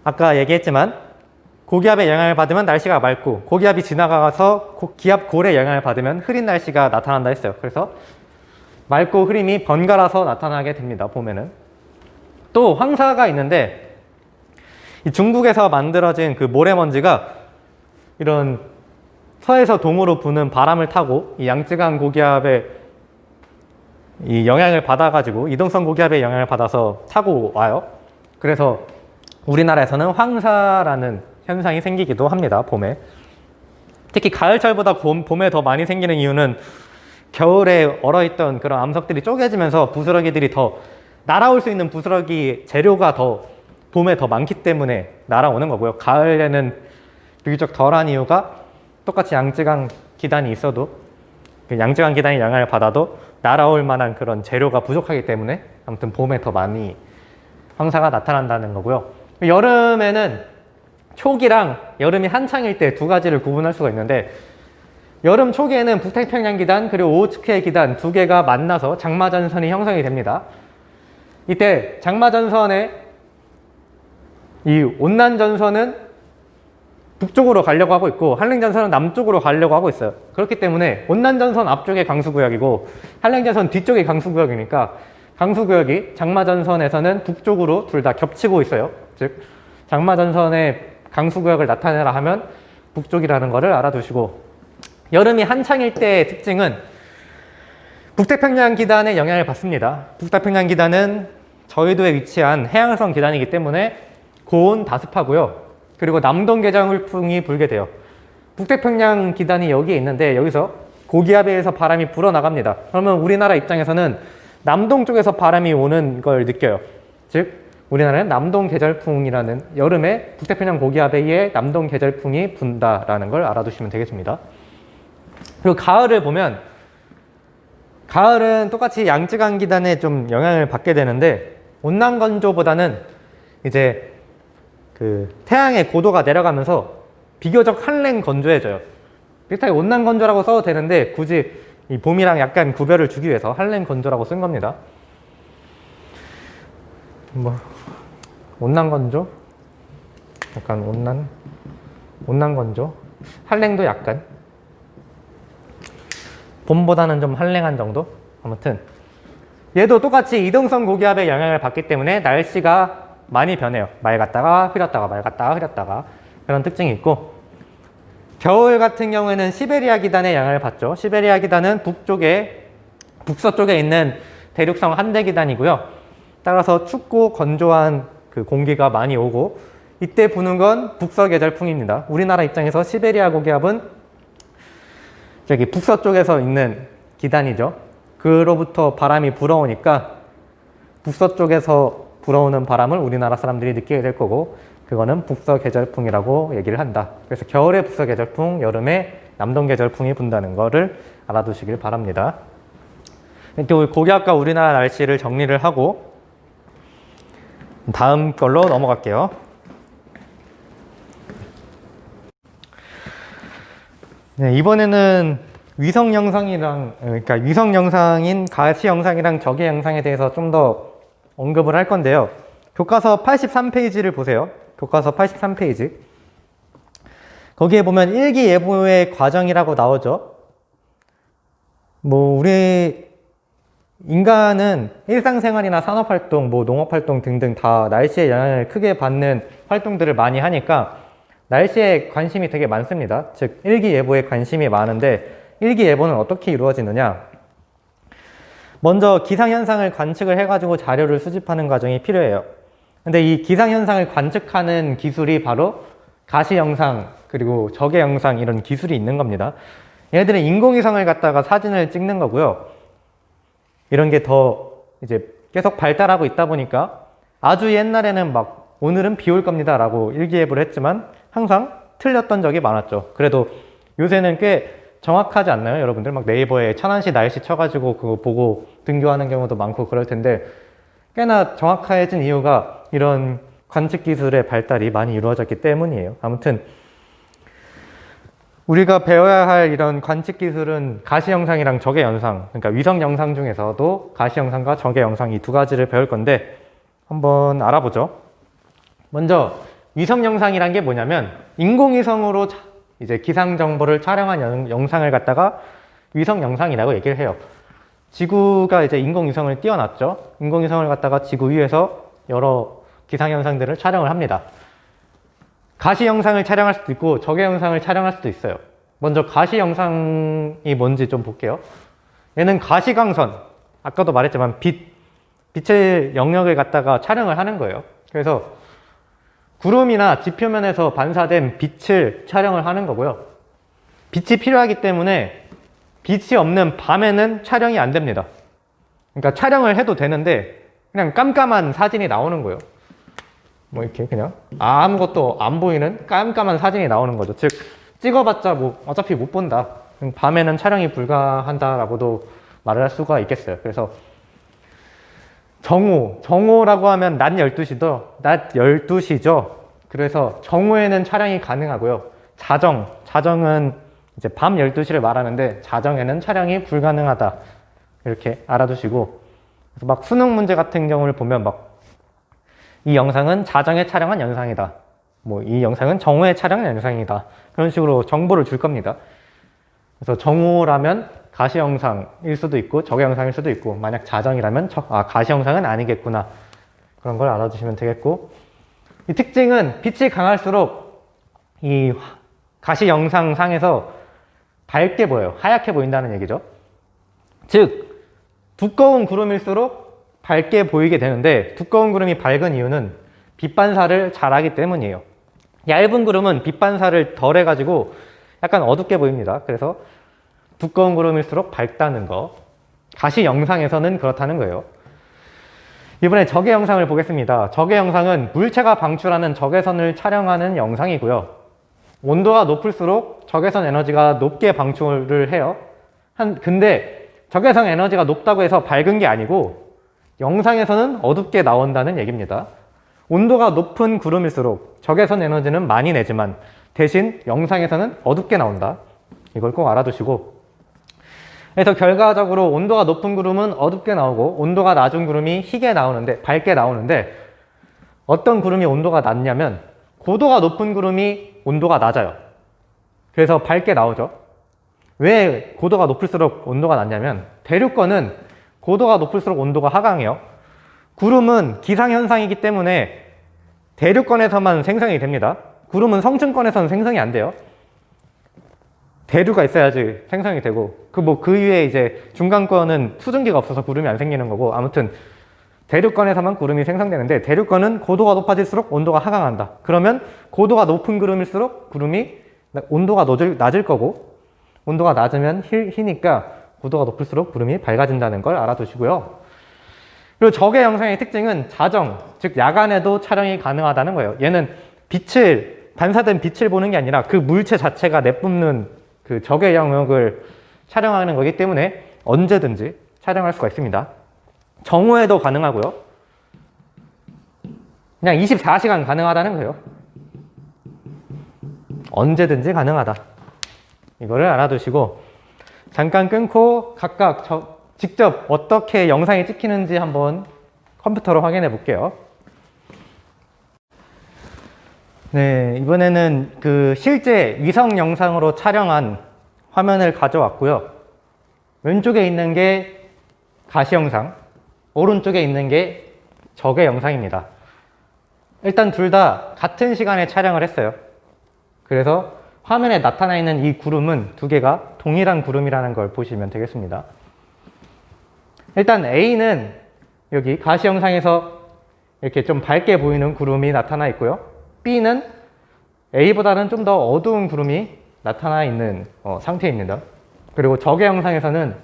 아까 얘기했지만 고기압의 영향을 받으면 날씨가 맑고, 고기압이 지나가서 기압 골의 영향을 받으면 흐린 날씨가 나타난다 했어요. 그래서 맑고 흐림이 번갈아서 나타나게 됩니다, 봄에는. 또 황사가 있는데, 이 중국에서 만들어진 그 모래먼지가 이런 서에서 동으로 부는 바람을 타고 이 양쯔강 고기압의 이 영향을 받아가지고 이동성 고기압의 영향을 받아서 타고 와요. 그래서 우리나라에서는 황사라는 현상이 생기기도 합니다, 봄에. 특히 가을철보다 봄에 더 많이 생기는 이유는 겨울에 얼어있던 그런 암석들이 쪼개지면서 부스러기들이 더 날아올 수 있는 부스러기 재료가 더 봄에 더 많기 때문에 날아오는 거고요. 가을에는 비교적 덜한 이유가 똑같이 양쯔강 기단이 있어도 그 양쯔강 기단이 영향을 받아도 날아올 만한 그런 재료가 부족하기 때문에 아무튼 봄에 더 많이 황사가 나타난다는 거고요. 여름에는 초기랑 여름이 한창일 때 두 가지를 구분할 수가 있는데, 여름 초기에는 북태평양 기단 그리고 오호츠크의 기단 두 개가 만나서 장마전선이 형성이 됩니다. 이때 장마전선의 이 온난전선은 북쪽으로 가려고 하고 있고 한랭전선은 남쪽으로 가려고 하고 있어요. 그렇기 때문에 온난전선 앞쪽이 강수구역이고 한랭전선 뒤쪽이 강수구역이니까 강수구역이 장마전선에서는 북쪽으로 둘 다 겹치고 있어요. 즉 장마전선의 강수구역을 나타내라 하면 북쪽이라는 것을 알아두시고, 여름이 한창일 때의 특징은 북태평양 기단의 영향을 받습니다. 북태평양 기단은 저緯도에 위치한 해양성 기단이기 때문에 고온 다습하고요. 그리고 남동 계절풍이 불게 돼요. 북태평양 기단이 여기에 있는데 여기서 고기압에 의해서 바람이 불어나갑니다. 그러면 우리나라 입장에서는 남동 쪽에서 바람이 오는 걸 느껴요. 즉 우리나라는 남동 계절풍이라는, 여름에 북태평양 고기압에 의해 남동 계절풍이 분다라는 걸 알아두시면 되겠습니다. 그리고 가을을 보면, 가을은 똑같이 양쯔강 기단에 좀 영향을 받게 되는데 온난 건조보다는 이제 그 태양의 고도가 내려가면서 비교적 한랭 건조해져요. 비슷하게 온난 건조라고 써도 되는데 굳이 이 봄이랑 약간 구별을 주기 위해서 한랭 건조라고 쓴 겁니다. 뭐 온난 건조, 약간 온난 건조, 한랭도 약간 봄보다는 좀 한랭한 정도. 아무튼 얘도 똑같이 이동성 고기압의 영향을 받기 때문에 날씨가 많이 변해요. 맑았다가 흐렸다가 맑았다가 흐렸다가, 그런 특징이 있고, 겨울 같은 경우에는 시베리아 기단의 영향을 받죠. 시베리아 기단은 북서쪽에 있는 대륙성 한대 기단이고요. 따라서 춥고 건조한 그 공기가 많이 오고, 이때 부는 건 북서계절풍입니다. 우리나라 입장에서 시베리아 고기압은 저기 북서쪽에서 있는 기단이죠. 그로부터 바람이 불어오니까 북서쪽에서 불어오는 바람을 우리나라 사람들이 느끼게 될 거고, 그거는 북서계절풍이라고 얘기를 한다. 그래서 겨울에 북서계절풍, 여름에 남동계절풍이 분다는 거를 알아두시길 바랍니다. 또 고기압과 우리나라 날씨를 정리를 하고 다음 걸로 넘어갈게요. 네, 이번에는 위성 영상이랑, 그러니까 위성 영상인 가시 영상이랑 적외 영상에 대해서 좀 더 언급을 할 건데요. 교과서 83페이지를 보세요. 교과서 83페이지. 거기에 보면 일기예보의 과정이라고 나오죠. 뭐 우리 인간은 일상생활이나 산업활동, 뭐 농업활동 등등 다 날씨의 영향을 크게 받는 활동들을 많이 하니까 날씨에 관심이 되게 많습니다. 즉 일기예보에 관심이 많은데, 일기예보는 어떻게 이루어지느냐? 먼저 기상현상을 관측을 해가지고 자료를 수집하는 과정이 필요해요. 근데 이 기상현상을 관측하는 기술이 바로 가시영상 그리고 적외영상 이런 기술이 있는 겁니다. 얘네들은 인공위성을 갖다가 사진을 찍는 거고요. 이런 게 더 이제 계속 발달하고 있다 보니까 아주 옛날에는 막 오늘은 비 올 겁니다 라고 일기예보를 했지만 항상 틀렸던 적이 많았죠. 그래도 요새는 꽤 정확하지 않나요? 여러분들 막 네이버에 천안시 날씨 쳐가지고 그거 보고 등교하는 경우도 많고 그럴 텐데 꽤나 정확해진 이유가 이런 관측 기술의 발달이 많이 이루어졌기 때문이에요. 아무튼 우리가 배워야 할 이런 관측 기술은 가시영상이랑 적외영상, 그러니까 위성 영상 중에서도 가시영상과 적외영상 이 두 가지를 배울 건데 한번 알아보죠. 먼저 위성 영상이란 게 뭐냐면 인공위성으로 이제 기상 정보를 촬영한 영상을 갖다가 위성 영상이라고 얘기를 해요. 지구가 이제 인공위성을 띄워놨죠. 인공위성을 갖다가 지구 위에서 여러 기상현상들을 촬영을 합니다. 가시영상을 촬영할 수도 있고 적외영상을 촬영할 수도 있어요. 먼저 가시영상이 뭔지 좀 볼게요. 얘는 가시광선, 아까도 말했지만 빛의 영역을 갖다가 촬영을 하는 거예요. 그래서 구름이나 지표면에서 반사된 빛을 촬영을 하는 거고요. 빛이 필요하기 때문에 빛이 없는 밤에는 촬영이 안 됩니다. 그러니까 촬영을 해도 되는데 그냥 깜깜한 사진이 나오는 거예요. 뭐 이렇게 그냥 아무것도 안 보이는 깜깜한 사진이 나오는 거죠. 즉 찍어봤자 뭐 어차피 못 본다. 밤에는 촬영이 불가한다라고도 말을 할 수가 있겠어요. 그래서 정오라고 하면 낮 12시죠. 그래서 정오에는 촬영이 가능하고요. 자정은 이제 밤 12시를 말하는데 자정에는 촬영이 불가능하다. 이렇게 알아두시고 그래서 막 수능 문제 같은 경우를 보면 막 이 영상은 자정에 촬영한 영상이다. 뭐 이 영상은 정오에 촬영한 영상이다. 그런 식으로 정보를 줄 겁니다. 그래서 정오라면 가시영상일 수도 있고 적외영상일 수도 있고 만약 자정이라면 가시영상은 아니겠구나. 그런 걸 알아두시면 되겠고 이 특징은 빛이 강할수록 이 가시영상상에서 밝게 보여요. 하얗게 보인다는 얘기죠. 즉 두꺼운 구름일수록 밝게 보이게 되는데 두꺼운 구름이 밝은 이유는 빛 반사를 잘하기 때문이에요. 얇은 구름은 빛 반사를 덜 해가지고 약간 어둡게 보입니다. 그래서 두꺼운 구름일수록 밝다는 거. 가시 영상에서는 그렇다는 거예요. 이번에 적외 영상을 보겠습니다. 적외 영상은 물체가 방출하는 적외선을 촬영하는 영상이고요. 온도가 높을수록 적외선 에너지가 높게 방출을 해요. 근데 적외선 에너지가 높다고 해서 밝은 게 아니고 영상에서는 어둡게 나온다는 얘기입니다. 온도가 높은 구름일수록 적외선 에너지는 많이 내지만 대신 영상에서는 어둡게 나온다. 이걸 꼭 알아두시고 그래서 결과적으로 온도가 높은 구름은 어둡게 나오고 온도가 낮은 구름이 밝게 나오는데 어떤 구름이 온도가 낮냐면 고도가 높은 구름이 온도가 낮아요. 그래서 밝게 나오죠. 왜 고도가 높을수록 온도가 낮냐면 대륙권은 고도가 높을수록 온도가 하강해요. 구름은 기상현상이기 때문에 대륙권에서만 생성이 됩니다. 구름은 성층권에서는 생성이 안 돼요. 대류가 있어야지 생성이 되고 그 위에 이제 중간권은 수증기가 없어서 구름이 안 생기는 거고 아무튼 대륙권에서만 구름이 생성되는데 대륙권은 고도가 높아질수록 온도가 하강한다. 그러면 고도가 높은 구름일수록 온도가 낮을 거고 온도가 낮으면 희니까 고도가 높을수록 구름이 밝아진다는 걸 알아두시고요. 그리고 적외 영상의 특징은 즉 야간에도 촬영이 가능하다는 거예요. 얘는 반사된 빛을 보는 게 아니라 그 물체 자체가 내뿜는 그 적외 영역을 촬영하는 거기 때문에 언제든지 촬영할 수가 있습니다. 정오에도 가능하고요. 그냥 24시간 가능하다는 거예요. 언제든지 가능하다. 이거를 알아두시고 잠깐 끊고 각각 직접 어떻게 영상이 찍히는지 한번 컴퓨터로 확인해 볼게요. 네, 이번에는 그 실제 위성 영상으로 촬영한 화면을 가져왔고요. 왼쪽에 있는 게 가시 영상, 오른쪽에 있는 게 적외 영상입니다. 일단 둘 다 같은 시간에 촬영을 했어요. 그래서 화면에 나타나 있는 이 구름은 두 개가 동일한 구름이라는 걸 보시면 되겠습니다. 일단 A는 여기 가시 영상에서 이렇게 좀 밝게 보이는 구름이 나타나 있고요. B는 A보다는 좀 더 어두운 구름이 나타나 있는 상태입니다. 그리고 적의 영상에서는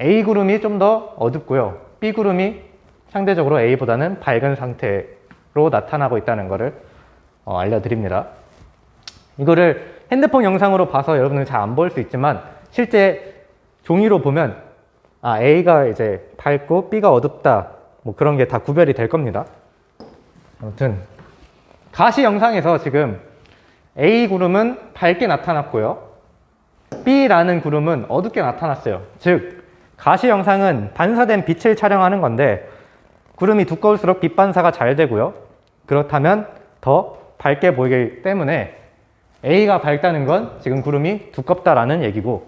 A 구름이 좀 더 어둡고요. B 구름이 상대적으로 A보다는 밝은 상태로 나타나고 있다는 것을 알려드립니다. 이거를 핸드폰 영상으로 봐서 여러분은 잘 안 볼 수 있지만 실제 종이로 보면 A가 이제 밝고 B가 어둡다, 뭐 그런 게 다 구별이 될 겁니다. 아무튼 가시 영상에서 지금 A 구름은 밝게 나타났고요. B라는 구름은 어둡게 나타났어요. 즉 가시 영상은 반사된 빛을 촬영하는 건데 구름이 두꺼울수록 빛 반사가 잘 되고요. 그렇다면 더 밝게 보이기 때문에 A가 밝다는 건 지금 구름이 두껍다라는 얘기고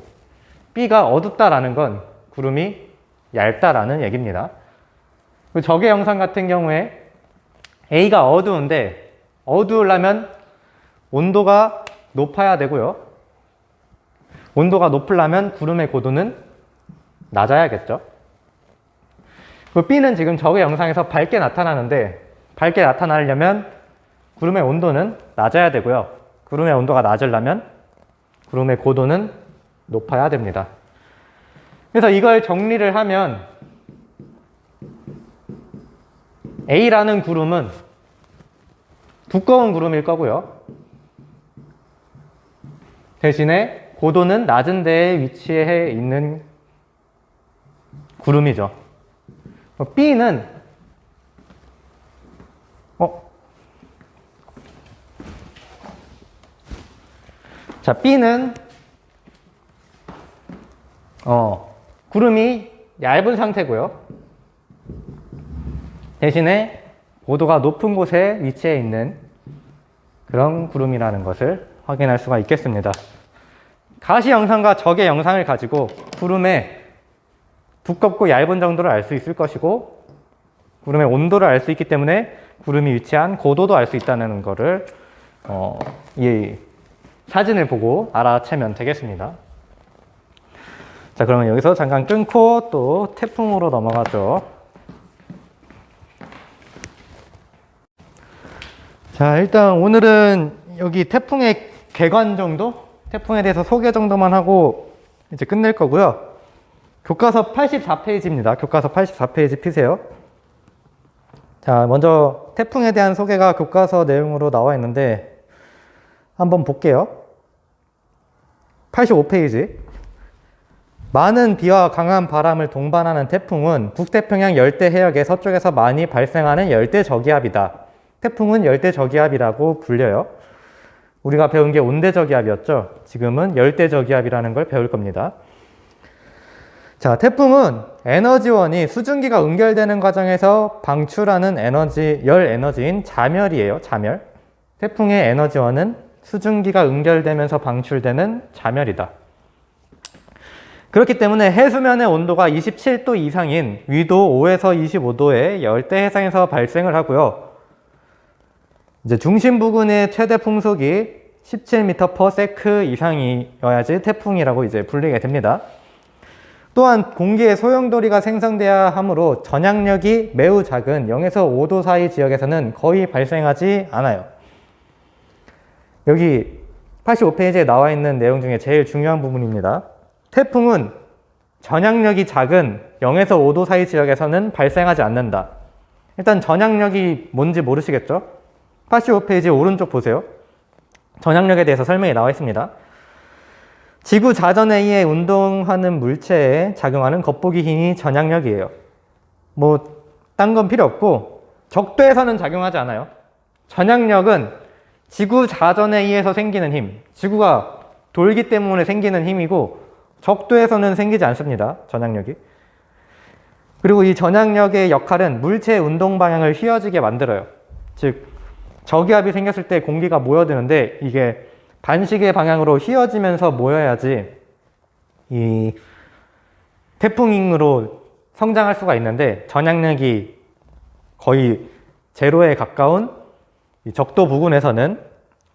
B가 어둡다라는 건 구름이 얇다라는 얘기입니다. 적의 영상 같은 경우에 A가 어두운데 어두우려면 온도가 높아야 되고요. 온도가 높으려면 구름의 고도는 낮아야겠죠. B는 지금 적의 영상에서 밝게 나타나는데 밝게 나타나려면 구름의 온도는 낮아야 되고요. 구름의 온도가 낮으려면 구름의 고도는 높아야 됩니다. 그래서 이걸 정리를 하면 A라는 구름은 두꺼운 구름일 거고요. 대신에 고도는 낮은 데에 위치해 있는 구름이죠. B는 B는 구름이 얇은 상태고요. 대신에 고도가 높은 곳에 위치해 있는 그런 구름이라는 것을 확인할 수가 있겠습니다. 가시 영상과 적의 영상을 가지고 구름의 두껍고 얇은 정도를 알 수 있을 것이고 구름의 온도를 알 수 있기 때문에 구름이 위치한 고도도 알 수 있다는 것을 이 사진을 보고 알아채면 되겠습니다. 자, 그러면 여기서 잠깐 끊고 또 태풍으로 넘어가죠. 자, 일단 오늘은 여기 태풍의 개관 정도? 태풍에 대해서 소개 정도만 하고 이제 끝낼 거고요. 교과서 84페이지입니다. 교과서 84페이지 피세요. 자, 먼저 태풍에 대한 소개가 교과서 내용으로 나와 있는데 한번 볼게요. 85페이지. 많은 비와 강한 바람을 동반하는 태풍은 북태평양 열대 해역의 서쪽에서 많이 발생하는 열대저기압이다. 태풍은 열대저기압이라고 불려요. 우리가 배운 게 온대저기압이었죠. 지금은 열대저기압이라는 걸 배울 겁니다. 자, 태풍은 에너지원이 수증기가 응결되는 과정에서 방출하는 열 에너지인 자멸이에요. 자멸. 태풍의 에너지원은 수증기가 응결되면서 방출되는 자멸이다. 그렇기 때문에 해수면의 온도가 27도 이상인 위도 5에서 25도의 열대 해상에서 발생을 하고요. 이제 중심 부근의 최대 풍속이 17m/s 이상이어야지 태풍이라고 이제 불리게 됩니다. 또한 공기에 소용돌이가 생성돼야 하므로 전향력이 매우 작은 0에서 5도 사이 지역에서는 거의 발생하지 않아요. 여기 85페이지에 나와 있는 내용 중에 제일 중요한 부분입니다. 태풍은 전향력이 작은 0에서 5도 사이 지역에서는 발생하지 않는다. 일단 전향력이 뭔지 모르시겠죠? 85페이지 오른쪽 보세요. 전향력에 대해서 설명이 나와 있습니다. 지구 자전에 의해 운동하는 물체에 작용하는 겉보기 힘이 전향력이에요. 뭐 딴 건 필요 없고 적도에서는 작용하지 않아요. 전향력은 지구 자전에 의해서 생기는 힘, 지구가 돌기 때문에 생기는 힘이고 적도에서는 생기지 않습니다. 전향력이. 그리고 이 전향력의 역할은 물체의 운동 방향을 휘어지게 만들어요. 즉 저기압이 생겼을 때 공기가 모여드는데 이게 반시계 방향으로 휘어지면서 모여야지 이 태풍으로 성장할 수가 있는데 전향력이 거의 제로에 가까운 이 적도 부근에서는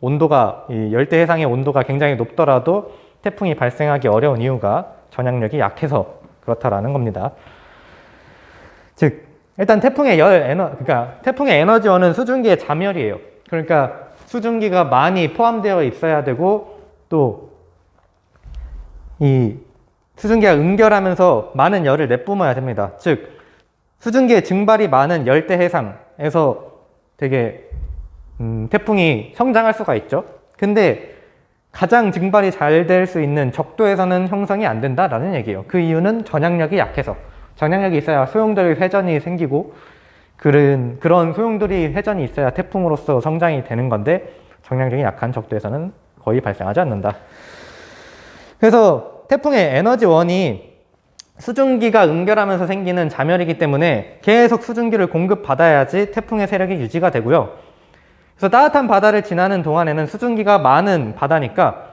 온도가 이 열대 해상의 온도가 굉장히 높더라도 태풍이 발생하기 어려운 이유가 전향력이 약해서 그렇다라는 겁니다. 즉 일단 태풍의 그러니까 태풍의 에너지원은 수증기의 잠열이에요. 그러니까 수증기가 많이 포함되어 있어야 되고, 또 이 수증기가 응결하면서 많은 열을 내뿜어야 됩니다. 즉, 수증기의 증발이 많은 열대 해상에서 되게 태풍이 성장할 수가 있죠. 근데 가장 증발이 잘 될 수 있는 적도에서는 형성이 안 된다라는 얘기예요. 그 이유는 전향력이 약해서. 전향력이 있어야 소용돌이 회전이 생기고, 그런 소용돌이 회전이 있어야 태풍으로서 성장이 되는 건데, 전향력이 약한 적도에서는 거의 발생하지 않는다. 그래서 태풍의 에너지원이 수증기가 응결하면서 생기는 잠열이기 때문에 계속 수증기를 공급받아야지 태풍의 세력이 유지가 되고요. 그래서 따뜻한 바다를 지나는 동안에는 수증기가 많은 바다니까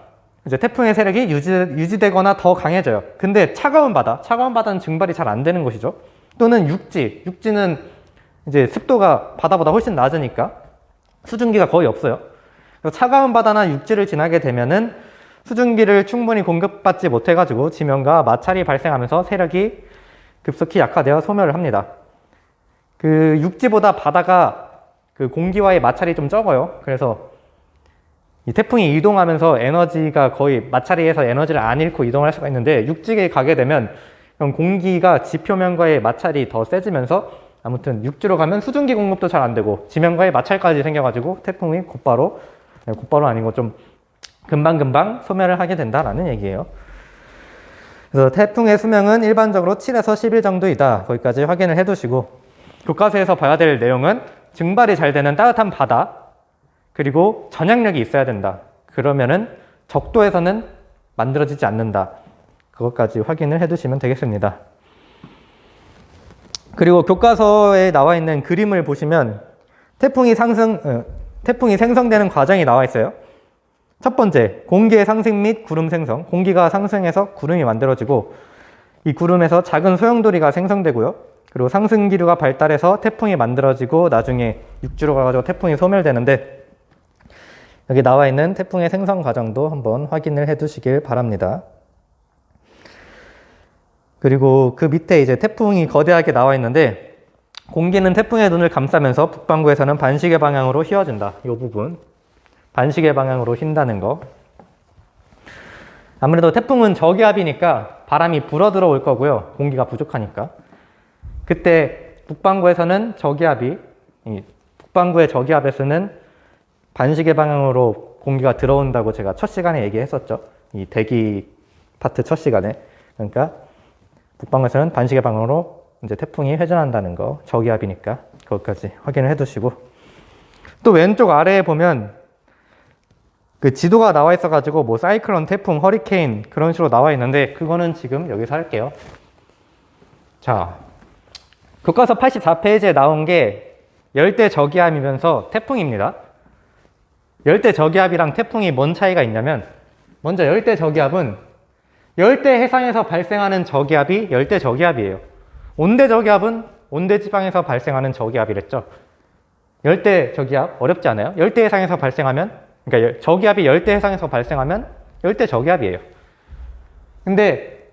이제 태풍의 세력이 유지되거나 더 강해져요. 근데 차가운 바다는 증발이 잘 안 되는 곳이죠. 또는 육지는 이제 습도가 바다보다 훨씬 낮으니까 수증기가 거의 없어요. 그래서 차가운 바다나 육지를 지나게 되면은 수증기를 충분히 공급받지 못해가지고 지면과 마찰이 발생하면서 세력이 급속히 약화되어 소멸을 합니다. 그 육지보다 바다가 그 공기와의 마찰이 좀 적어요. 그래서 이 태풍이 이동하면서 에너지가 거의 마찰이에서 에너지를 안 잃고 이동할 수가 있는데, 육지에 가게 되면 공기가 지표면과의 마찰이 더 세지면서 아무튼 육지로 가면 수증기 공급도 잘 안 되고 지면과의 마찰까지 생겨가지고 태풍이 곧바로 아니고 좀 금방금방 소멸을 하게 된다라는 얘기예요. 그래서 태풍의 수명은 일반적으로 7에서 10일 정도이다. 거기까지 확인을 해두시고, 교과서에서 봐야 될 내용은 증발이 잘 되는 따뜻한 바다, 그리고 전향력이 있어야 된다. 그러면은 적도에서는 만들어지지 않는다. 그것까지 확인을 해두시면 되겠습니다. 그리고 교과서에 나와 있는 그림을 보시면 태풍이 생성되는 과정이 나와 있어요. 첫 번째, 공기의 상승 및 구름 생성. 공기가 상승해서 구름이 만들어지고, 이 구름에서 작은 소용돌이가 생성되고요. 그리고 상승 기류가 발달해서 태풍이 만들어지고 나중에 육지로 가가지고 태풍이 소멸되는데, 여기 나와 있는 태풍의 생성 과정도 한번 확인을 해 두시길 바랍니다. 그리고 그 밑에 이제 태풍이 거대하게 나와 있는데, 공기는 태풍의 눈을 감싸면서 북반구에서는 반시계 방향으로 휘어진다. 이 부분. 반시계 방향으로 휜다는 거. 아무래도 태풍은 저기압이니까 바람이 불어 들어올 거고요. 공기가 부족하니까. 그때 북반구에서는 북반구의 저기압에서는 반시계 방향으로 공기가 들어온다고 제가 첫 시간에 얘기했었죠. 이 대기 파트 첫 시간에. 그러니까 북반구에서는 반시계 방향으로 이제 태풍이 회전한다는 거. 저기압이니까 그것까지 확인을 해 두시고, 또 왼쪽 아래에 보면 그 지도가 나와 있어가지고 뭐 사이클론, 태풍, 허리케인 그런 식으로 나와 있는데, 그거는 지금 여기서 할게요. 자, 교과서 84페이지에 나온 게 열대 저기압이면서 태풍입니다. 열대 저기압이랑 태풍이 뭔 차이가 있냐면, 먼저 열대 저기압은 열대 해상에서 발생하는 저기압이 열대 저기압이에요. 온대 저기압은 온대 지방에서 발생하는 저기압이랬죠. 열대 저기압 어렵지 않아요? 열대 해상에서 발생하면, 그러니까 저기압이 열대 해상에서 발생하면 열대 저기압이에요. 근데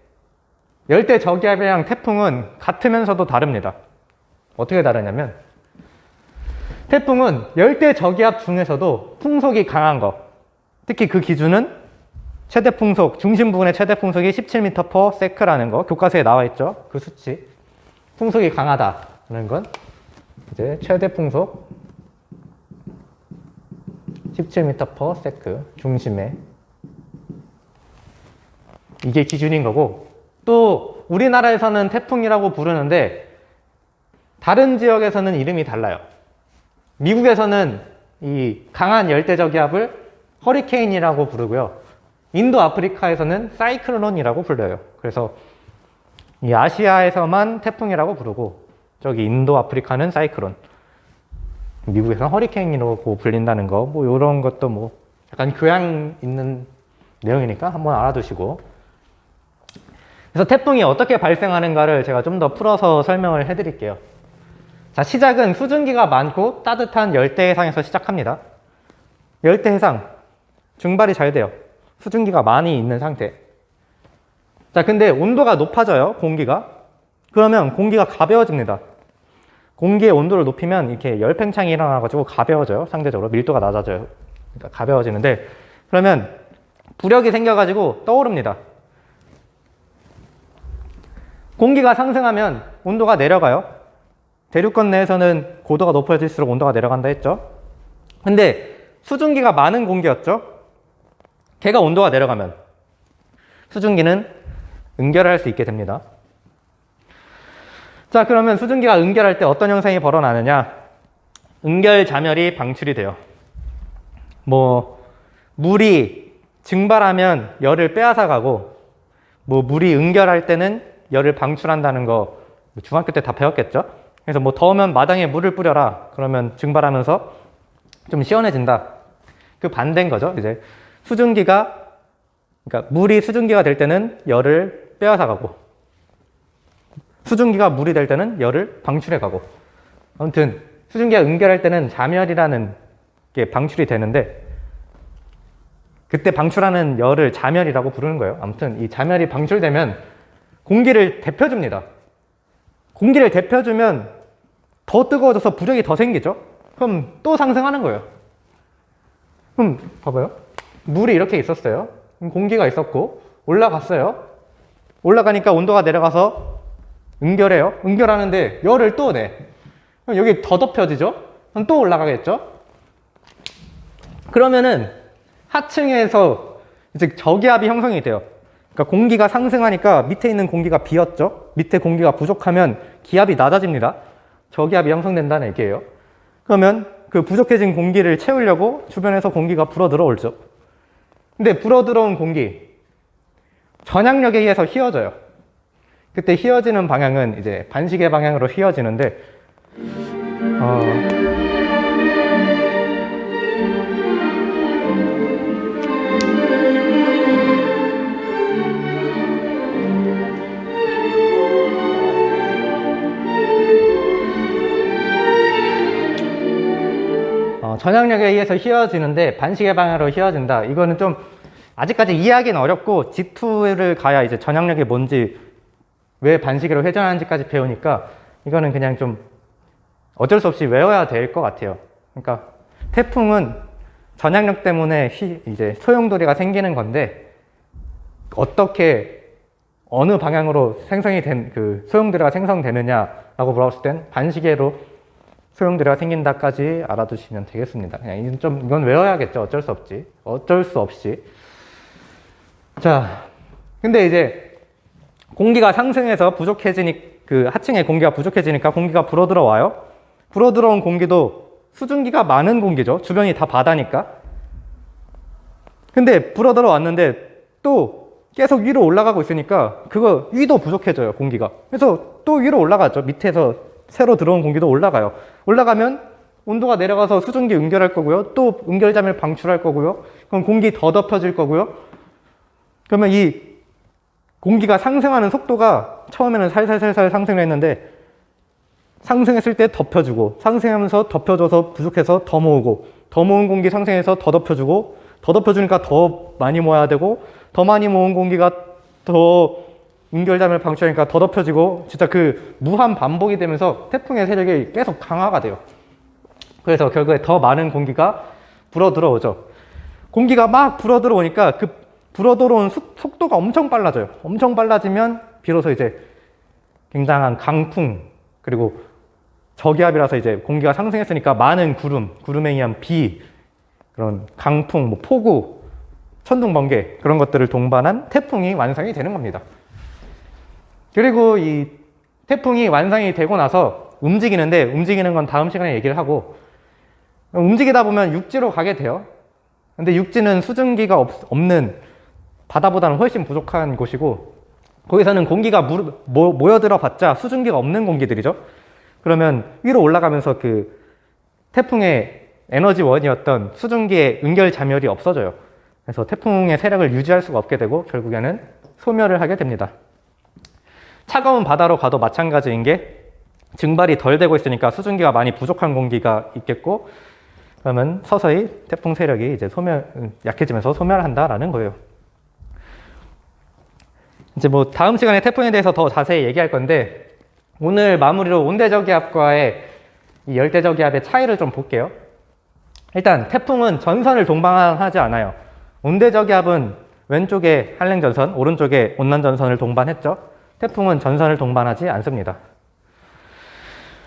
열대 저기압이랑 태풍은 같으면서도 다릅니다. 어떻게 다르냐면, 태풍은 열대 저기압 중에서도 풍속이 강한 거, 특히 그 기준은 최대 풍속, 중심 부분의 최대 풍속이 17m/s라는 거, 교과서에 나와 있죠. 그 수치. 풍속이 강하다는 건 이제 최대 풍속 17m/s 중심에, 이게 기준인 거고, 또 우리나라에서는 태풍이라고 부르는데 다른 지역에서는 이름이 달라요. 미국에서는 이 강한 열대저기압을 허리케인이라고 부르고요. 인도 아프리카에서는 사이클론이라고 불려요. 그래서 이 아시아에서만 태풍이라고 부르고, 저기 인도 아프리카는 사이클론, 미국에서는 허리케인이라고 불린다는 거, 뭐 이런 것도 뭐 약간 교양 있는 내용이니까 한번 알아두시고. 그래서 태풍이 어떻게 발생하는가를 제가 좀 더 풀어서 설명을 해드릴게요. 자, 시작은 수증기가 많고 따뜻한 열대해상에서 시작합니다. 열대해상, 증발이 잘 돼요. 수증기가 많이 있는 상태. 자, 근데 온도가 높아져요, 공기가. 그러면 공기가 가벼워집니다. 공기의 온도를 높이면 이렇게 열팽창이 일어나가지고 가벼워져요. 상대적으로 밀도가 낮아져요. 그러니까 가벼워지는데, 그러면 부력이 생겨가지고 떠오릅니다. 공기가 상승하면 온도가 내려가요. 대륙권 내에서는 고도가 높아질수록 온도가 내려간다 했죠. 근데 수증기가 많은 공기였죠. 걔가 온도가 내려가면 수증기는 응결할 수 있게 됩니다. 자, 그러면 수증기가 응결할 때 어떤 현상이 벌어나느냐? 응결 자멸이 방출이 돼요. 물이 증발하면 열을 빼앗아 가고, 물이 응결할 때는 열을 방출한다는 거 중학교 때 다 배웠겠죠? 그래서 더우면 마당에 물을 뿌려라. 그러면 증발하면서 좀 시원해진다. 그 반대인 거죠. 이제 그러니까 물이 수증기가 될 때는 열을 빼앗아 가고, 수증기가 물이 될 때는 열을 방출해 가고. 아무튼 수증기가 응결할 때는 자멸이라는 게 방출이 되는데, 그때 방출하는 열을 자멸이라고 부르는 거예요. 아무튼 이 자멸이 방출되면 공기를 데펴줍니다. 공기를 데펴주면 더 뜨거워져서 부력이 더 생기죠. 그럼 또 상승하는 거예요. 그럼 봐봐요. 물이 이렇게 있었어요. 공기가 있었고 올라갔어요. 올라가니까 온도가 내려가서 응결해요. 응결하는데 열을 또 내. 그럼 여기 더 덮여지죠? 그럼 또 올라가겠죠? 그러면은 하층에서 이제 저기압이 형성이 돼요. 그러니까 공기가 상승하니까 밑에 있는 공기가 비었죠? 밑에 공기가 부족하면 기압이 낮아집니다. 저기압이 형성된다는 얘기예요. 그러면 그 부족해진 공기를 채우려고 주변에서 공기가 불어 들어오죠. 근데 불어 들어온 공기, 전향력에 의해서 휘어져요. 그때 휘어지는 방향은 이제 반시계 방향으로 휘어지는데, 전향력에 의해서 휘어지는데 반시계 방향으로 휘어진다. 이거는 좀 아직까지 이해하기는 어렵고 G2를 가야 이제 전향력이 뭔지, 왜 반시계로 회전하는지까지 배우니까 이거는 그냥 좀 어쩔 수 없이 외워야 될 것 같아요. 그러니까 태풍은 전향력 때문에 이제 소용돌이가 생기는 건데, 어떻게 어느 방향으로 생성이 된 그 소용돌이가 생성되느냐라고 물어봤을 땐 반시계로 소용돌이가 생긴다까지 알아두시면 되겠습니다. 그냥 이건 외워야겠죠. 어쩔 수 없지. 어쩔 수 없이. 자, 근데 이제 공기가 상승해서 그 하층에 공기가 부족해지니까 공기가 불어 들어와요. 불어 들어온 공기도 수증기가 많은 공기죠. 주변이 다 바다니까. 근데 불어 들어왔는데 또 계속 위로 올라가고 있으니까 그거 위도 부족해져요, 공기가. 그래서 또 위로 올라가죠. 밑에서 새로 들어온 공기도 올라가요. 올라가면 온도가 내려가서 수증기 응결할 거고요. 또 응결자멸 방출할 거고요. 그럼 공기 더 덮여질 거고요. 그러면 이 공기가 상승하는 속도가 처음에는 살살살살 상승을 했는데, 상승했을 때 덮여주고, 상승하면서 덮여줘서 부족해서 더 모으고, 더 모은 공기 상승해서 더 덮여주고, 더 덮여주니까 더 많이 모아야 되고, 더 많이 모은 공기가 더 응결자멸 방출하니까 더 덮여지고, 진짜 그 무한 반복이 되면서 태풍의 세력이 계속 강화가 돼요. 그래서 결국에 더 많은 공기가 불어 들어오죠. 공기가 막 불어 들어오니까 그 불어 들어온 속도가 엄청 빨라져요. 엄청 빨라지면 비로소 이제 굉장한 강풍, 그리고 저기압이라서 이제 공기가 상승했으니까 많은 구름에 의한 비, 그런 강풍, 폭우, 천둥, 번개, 그런 것들을 동반한 태풍이 완성이 되는 겁니다. 그리고 이 태풍이 완성이 되고 나서 움직이는 건 다음 시간에 얘기를 하고, 움직이다 보면 육지로 가게 돼요. 근데 육지는 수증기가 없는, 바다보다는 훨씬 부족한 곳이고, 거기서는 공기가 모여들어 봤자 수증기가 없는 공기들이죠. 그러면 위로 올라가면서 그 태풍의 에너지원이었던 수증기의 응결 자멸이 없어져요. 그래서 태풍의 세력을 유지할 수가 없게 되고 결국에는 소멸을 하게 됩니다. 차가운 바다로 가도 마찬가지인 게, 증발이 덜 되고 있으니까 수증기가 많이 부족한 공기가 있겠고, 그러면 서서히 태풍 세력이 이제 약해지면서 소멸한다라는 거예요. 이제 다음 시간에 태풍에 대해서 더 자세히 얘기할 건데, 오늘 마무리로 온대저기압과의 이 열대저기압의 차이를 좀 볼게요. 일단 태풍은 전선을 동반하지 않아요. 온대저기압은 왼쪽에 한랭전선, 오른쪽에 온난전선을 동반했죠. 태풍은 전선을 동반하지 않습니다.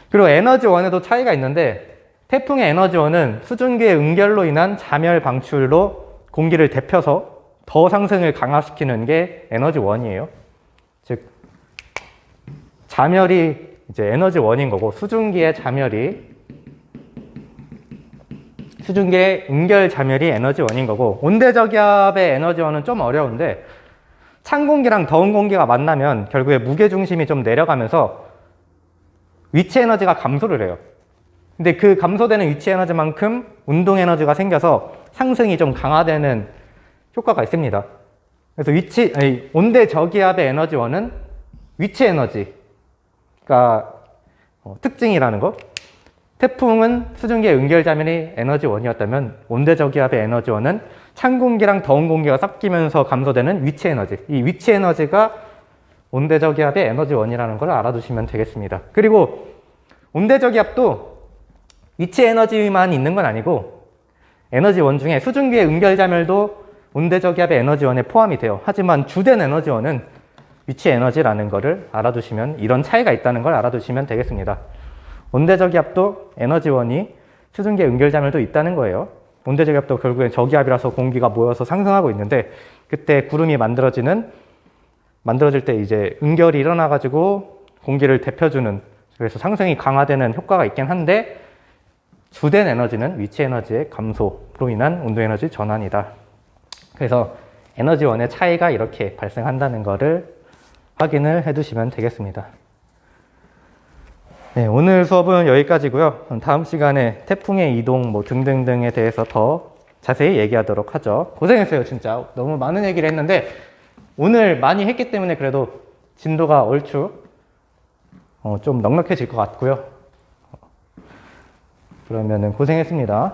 그리고 에너지원에도 차이가 있는데 태풍의 에너지원은 수증기의 응결로 인한 자멸 방출로 공기를 데펴서 더 상승을 강화시키는 게 에너지원이에요. 즉 자멸이 이제 에너지원인 거고 수증기의 응결 자멸이 에너지원인 거고, 온대저기압의 에너지원은 좀 어려운데 찬 공기랑 더운 공기가 만나면 결국에 무게중심이 좀 내려가면서 위치 에너지가 감소를 해요. 근데 그 감소되는 위치 에너지만큼 운동 에너지가 생겨서 상승이 좀 강화되는 효과가 있습니다. 그래서 온대저기압의 에너지원은 위치 에너지가 특징이라는 거. 태풍은 수증기의 응결자멸이 에너지원이었다면 온대저기압의 에너지원은 찬 공기랑 더운 공기가 섞이면서 감소되는 위치 에너지. 이 위치 에너지가 온대저기압의 에너지원이라는 걸 알아두시면 되겠습니다. 그리고 온대저기압도 위치 에너지만 있는 건 아니고 에너지원 중에 수증기의 응결자멸도 온대저기압의 에너지원에 포함이 돼요. 하지만 주된 에너지원은 위치 에너지라는 거를 알아두시면, 이런 차이가 있다는 걸 알아두시면 되겠습니다. 온대저기압도 에너지원이 수증기의 응결자멸도 있다는 거예요. 온대저기압도 결국엔 저기압이라서 공기가 모여서 상승하고 있는데, 그때 구름이 만들어질 때 이제 응결이 일어나가지고 공기를 데펴주는, 그래서 상승이 강화되는 효과가 있긴 한데 주된 에너지는 위치 에너지의 감소로 인한 온도 에너지 전환이다. 그래서 에너지원의 차이가 이렇게 발생한다는 거를 확인을 해두시면 되겠습니다. 네, 오늘 수업은 여기까지고요. 다음 시간에 태풍의 이동 등등등에 대해서 더 자세히 얘기하도록 하죠. 고생했어요, 진짜. 너무 많은 얘기를 했는데 오늘 많이 했기 때문에 그래도 진도가 얼추 좀 넉넉해질 것 같고요. 그러면은 고생했습니다.